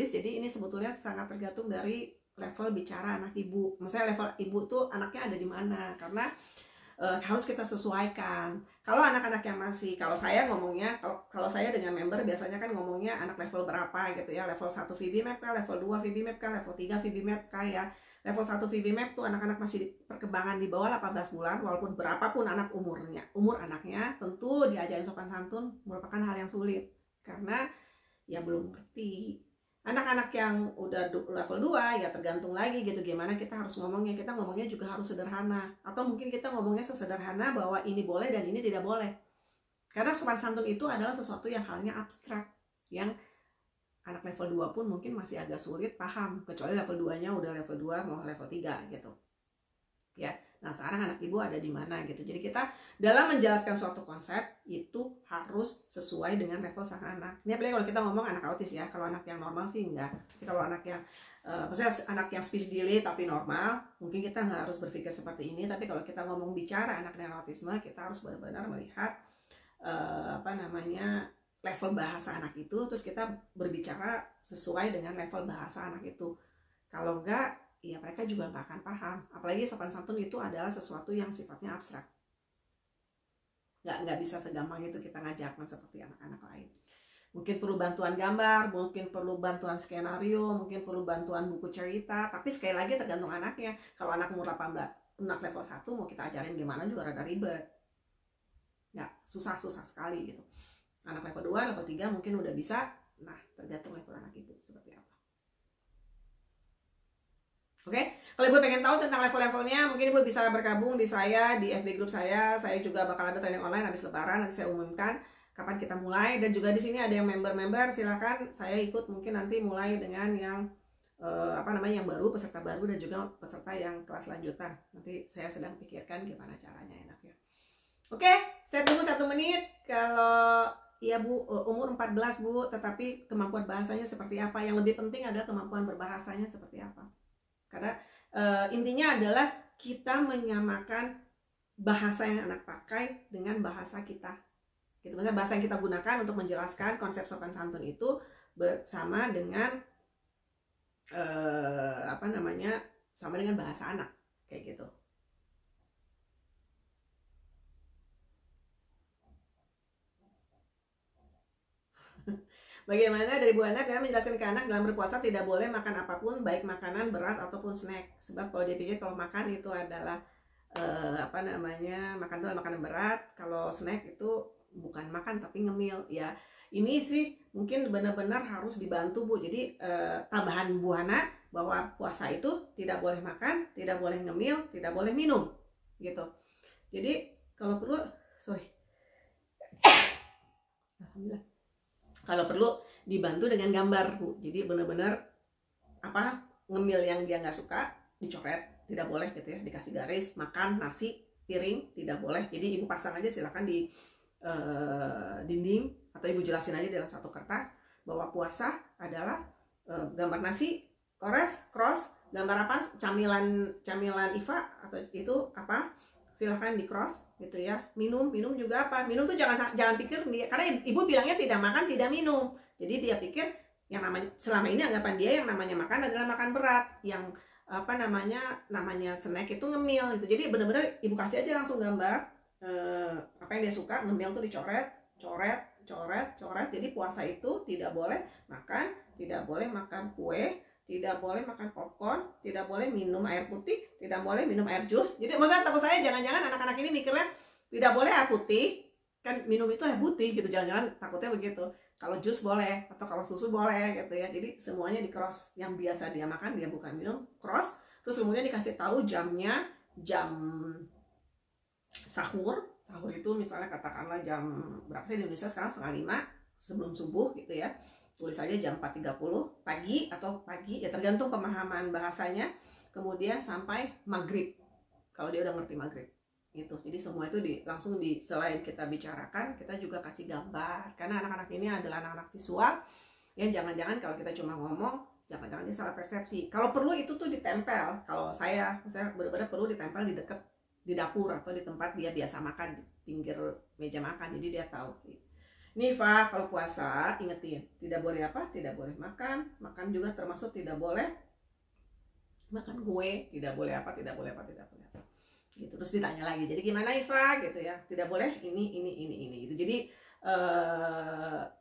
Jadi ini sebetulnya sangat tergantung dari level bicara anak ibu. Maksudnya level ibu tuh anaknya ada di mana? Karena harus kita sesuaikan. Kalau anak-anak yang masih, kalau saya ngomongnya, kalau saya dengan member biasanya kan ngomongnya anak level berapa gitu ya, level 1 VB-MAP kah, level 2 VB-MAP kah, level 3 VB-MAP kah ya. Level 1 VB-MAP tuh anak-anak masih perkembangan di bawah 18 bulan, walaupun berapapun umur anaknya, tentu diajarin sopan santun merupakan hal yang sulit karena ya belum ngerti. Anak-anak yang udah level 2 ya tergantung lagi gitu gimana kita harus ngomongnya. Kita ngomongnya juga harus sederhana, atau mungkin kita ngomongnya sesederhana bahwa ini boleh dan ini tidak boleh. Karena sopan santun itu adalah sesuatu yang halnya abstrak, yang anak level 2 pun mungkin masih agak sulit paham, kecuali level 2-nya udah level 2 mau level 3 gitu. Ya. Nah, sekarang anak ibu ada di mana gitu. Jadi kita dalam menjelaskan suatu konsep itu harus sesuai dengan level sang anak. Ini apalagi kalau kita ngomong anak autis ya. Kalau anak yang normal sih enggak. Tapi kalau anak yang maksudnya anak yang speech delay tapi normal, mungkin kita nggak harus berpikir seperti ini. Tapi kalau kita ngomong bicara anak dengan autisme, kita harus benar-benar melihat level bahasa anak itu, terus kita berbicara sesuai dengan level bahasa anak itu. Kalau enggak, ya mereka juga nggak akan paham. Apalagi sopan santun itu adalah sesuatu yang sifatnya abstrak. Nggak bisa segampang itu kita ngajarkan seperti anak-anak lain. Mungkin perlu bantuan gambar, mungkin perlu bantuan skenario, mungkin perlu bantuan buku cerita. Tapi sekali lagi tergantung anaknya. Kalau anak umur 18, anak level 1 mau kita ajarin gimana juga rada ribet. Ya, susah sekali gitu. Anak level 2, level 3 mungkin udah bisa. Nah, tergantung level anak itu seperti apa. Oke, kalau ibu pengen tahu tentang level-levelnya, mungkin ibu bisa bergabung di saya, di FB group saya. Saya juga bakal ada training online habis lebaran, nanti saya umumkan kapan kita mulai. Dan juga di sini ada yang member-member, silakan saya ikut mungkin nanti mulai dengan yang yang baru, peserta baru, dan juga peserta yang kelas lanjutan. Nanti saya sedang pikirkan gimana caranya enaknya. Oke, saya tunggu 1 menit. Kalau ya Bu, umur 14 Bu, tetapi kemampuan bahasanya seperti apa? Yang lebih penting adalah kemampuan berbahasanya seperti apa. Karena intinya adalah kita menyamakan bahasa yang anak pakai dengan bahasa kita. Gitu. Maksudnya bahasa yang kita gunakan untuk menjelaskan konsep sopan santun itu bersama dengan sama dengan bahasa anak kayak gitu. Bagaimana dari Bu Ana karena menjelaskan ke anak dalam berpuasa tidak boleh makan apapun, baik makanan berat ataupun snack. Sebab kalau dia pikir kalau makan itu adalah makan itu adalah makanan berat, kalau snack itu bukan makan tapi ngemil ya. Ini sih mungkin benar-benar harus dibantu Bu. Jadi tambahan Bu Ana bahwa puasa itu tidak boleh makan, tidak boleh ngemil, tidak boleh minum gitu. Jadi kalau perlu alhamdulillah, kalau perlu dibantu dengan gambar Bu. Jadi benar-benar ngemil yang dia nggak suka dicoret, tidak boleh gitu ya, dikasih garis. Makan nasi piring tidak boleh. Jadi ibu pasang aja silakan di dinding, atau ibu jelasin aja dalam satu kertas bahwa puasa adalah gambar nasi, cross, gambar apa, camilan Iva atau itu apa, silahkan di cross gitu ya. Minum juga apa, minum tuh jangan pikir dia, karena ibu bilangnya tidak makan tidak minum, jadi dia pikir yang namanya, selama ini anggapan dia yang namanya makan adalah makan berat, yang namanya snack itu ngemil gitu. Jadi benar-benar ibu kasih aja langsung gambar apa yang dia suka, ngemil tuh dicoret, coret. Jadi puasa itu tidak boleh makan kue, tidak boleh makan popcorn, tidak boleh minum air putih, tidak boleh minum air jus. Jadi maksudnya takut saya jangan-jangan anak-anak ini mikirnya tidak boleh air putih, kan minum itu air putih gitu, jangan-jangan takutnya begitu. Kalau jus boleh, atau kalau susu boleh gitu ya. Jadi semuanya di cross, yang biasa dia makan dia bukan minum, cross. Terus kemudian dikasih tahu jamnya, jam sahur itu misalnya katakanlah jam berapa sih di Indonesia sekarang, 4:30 sebelum subuh gitu ya. Tulis aja jam 4:30 pagi atau pagi ya, tergantung pemahaman bahasanya. Kemudian sampai maghrib kalau dia udah ngerti maghrib gitu. Jadi semua itu langsung selain kita bicarakan, kita juga kasih gambar, karena anak-anak ini adalah anak-anak visual yang jangan-jangan kalau kita cuma ngomong, jangan-jangan dia salah persepsi. Kalau perlu itu tuh ditempel. Kalau saya benar-benar perlu ditempel di dekat di dapur atau di tempat dia biasa makan, di pinggir meja makan, jadi dia tahu. Nih Fa, kalau puasa ingetin tidak boleh apa, tidak boleh makan juga termasuk tidak boleh makan kue, tidak boleh apa, tidak boleh apa, tidak boleh apa gitu. Terus ditanya lagi, jadi gimana Iva gitu ya, tidak boleh ini gitu. Jadi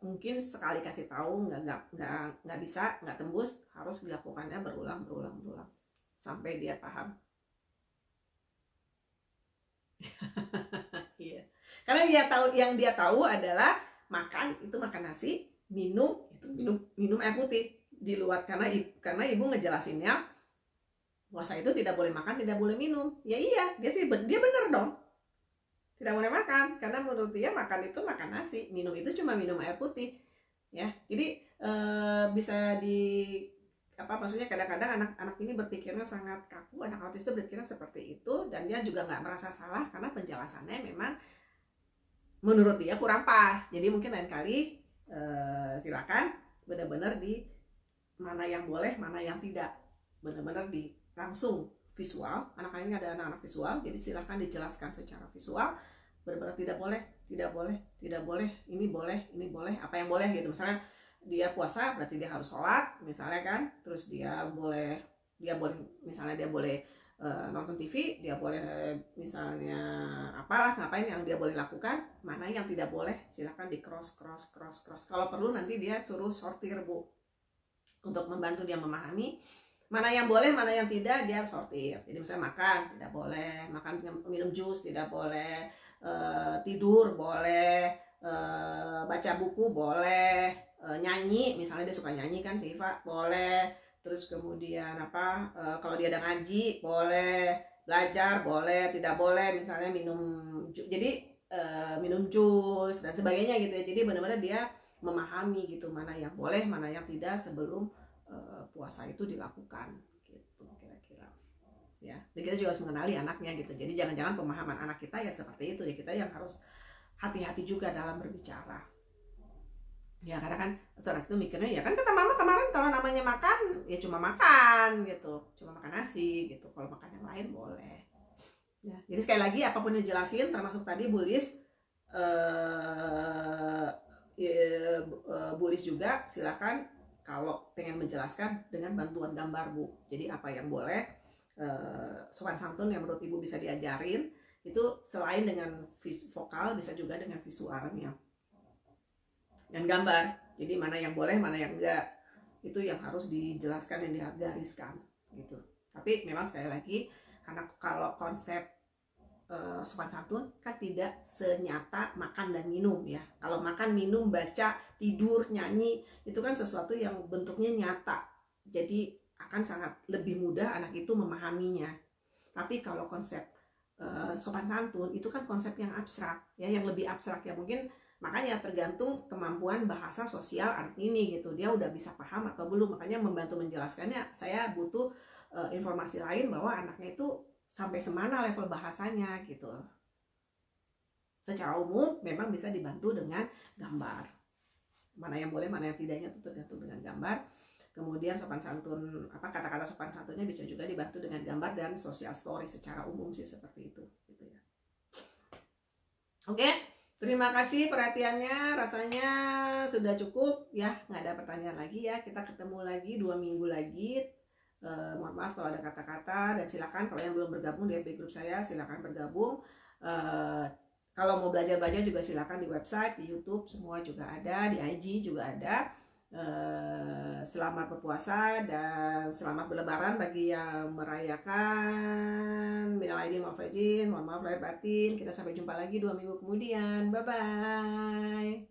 mungkin sekali kasih tahu nggak bisa, nggak tembus, harus dilakukannya berulang sampai dia paham. Iya, karena yang dia tahu adalah makan itu makan nasi, minum itu minum air putih di luar, karena ibu ngejelasinnya puasa itu tidak boleh makan, tidak boleh minum. Ya iya, dia bener dong, tidak boleh makan, karena menurut dia makan itu makan nasi, minum itu cuma minum air putih ya. Jadi bisa maksudnya kadang-kadang anak-anak ini berpikirnya sangat kaku, anak autis itu berpikirnya seperti itu, dan dia juga nggak merasa salah karena penjelasannya memang menurut dia kurang pas. Jadi mungkin lain kali silakan benar-benar di mana yang boleh, mana yang tidak, benar-benar di langsung visual. Anak-anak ini ada anak-anak visual, jadi silahkan dijelaskan secara visual, benar-benar tidak boleh, ini boleh, apa yang boleh gitu. Misalnya dia puasa berarti dia harus sholat misalnya kan, terus dia boleh misalnya dia boleh nonton TV, dia boleh misalnya apalah ngapain yang dia boleh lakukan, mana yang tidak boleh silahkan di cross. Kalau perlu nanti dia suruh sortir Bu, untuk membantu dia memahami mana yang boleh, mana yang tidak, dia harus sortir. Jadi misalnya makan tidak boleh, minum jus tidak boleh, tidur boleh, baca buku boleh, nyanyi misalnya dia suka nyanyi kan si Iva boleh, terus kemudian kalau dia ada ngaji boleh, belajar boleh, tidak boleh misalnya minum jus dan sebagainya gitu ya. Jadi benar-benar dia memahami gitu mana yang boleh, mana yang tidak sebelum puasa itu dilakukan gitu kira-kira ya. Dan kita juga harus mengenali anaknya gitu. Jadi jangan-jangan pemahaman anak kita ya seperti itu ya, kita yang harus hati-hati juga dalam berbicara ya, karena kan anak itu mikirnya ya kan kata mama kemarin kalau namanya makan ya cuma makan gitu, cuma makan nasi gitu, kalau makan yang lain boleh ya. Jadi sekali lagi apapun yang dijelasin termasuk tadi Bulis Bulis juga silakan kalau pengen menjelaskan dengan bantuan gambar Bu. Jadi apa yang boleh sopan santun yang menurut Ibu bisa diajarin itu selain dengan vokal bisa juga dengan visualnya dan gambar. Jadi mana yang boleh, mana yang enggak, itu yang harus dijelaskan dan digariskan gitu. Tapi memang sekali lagi karena kalau konsep sopan santun kan tidak senyata makan dan minum ya. Kalau makan, minum, baca, tidur, nyanyi itu kan sesuatu yang bentuknya nyata. Jadi akan sangat lebih mudah anak itu memahaminya. Tapi kalau konsep sopan santun itu kan konsep yang abstrak ya, yang lebih abstrak ya, mungkin makanya tergantung kemampuan bahasa sosial anak ini gitu. Dia udah bisa paham atau belum. Makanya membantu menjelaskannya saya butuh informasi lain bahwa anaknya itu sampai semana level bahasanya gitu. Secara umum memang bisa dibantu dengan gambar. Mana yang boleh, mana yang tidaknya itu tergantung dengan gambar. Kemudian sopan santun, kata-kata sopan santunnya bisa juga dibantu dengan gambar dan social story secara umum sih seperti itu gitu ya. Oke, terima kasih perhatiannya, rasanya sudah cukup ya, nggak ada pertanyaan lagi ya. Kita ketemu lagi 2 minggu lagi. Mohon maaf kalau ada kata-kata, dan silakan kalau yang belum bergabung di FB Group saya silakan bergabung. Kalau mau belajar juga silakan di website, di YouTube semua juga ada, di IG juga ada. Selamat berpuasa dan selamat berlebaran bagi yang merayakan. Minal aidin wal faizin, mohon maaf lahir batin. Kita sampai jumpa lagi 2 minggu kemudian. Bye bye.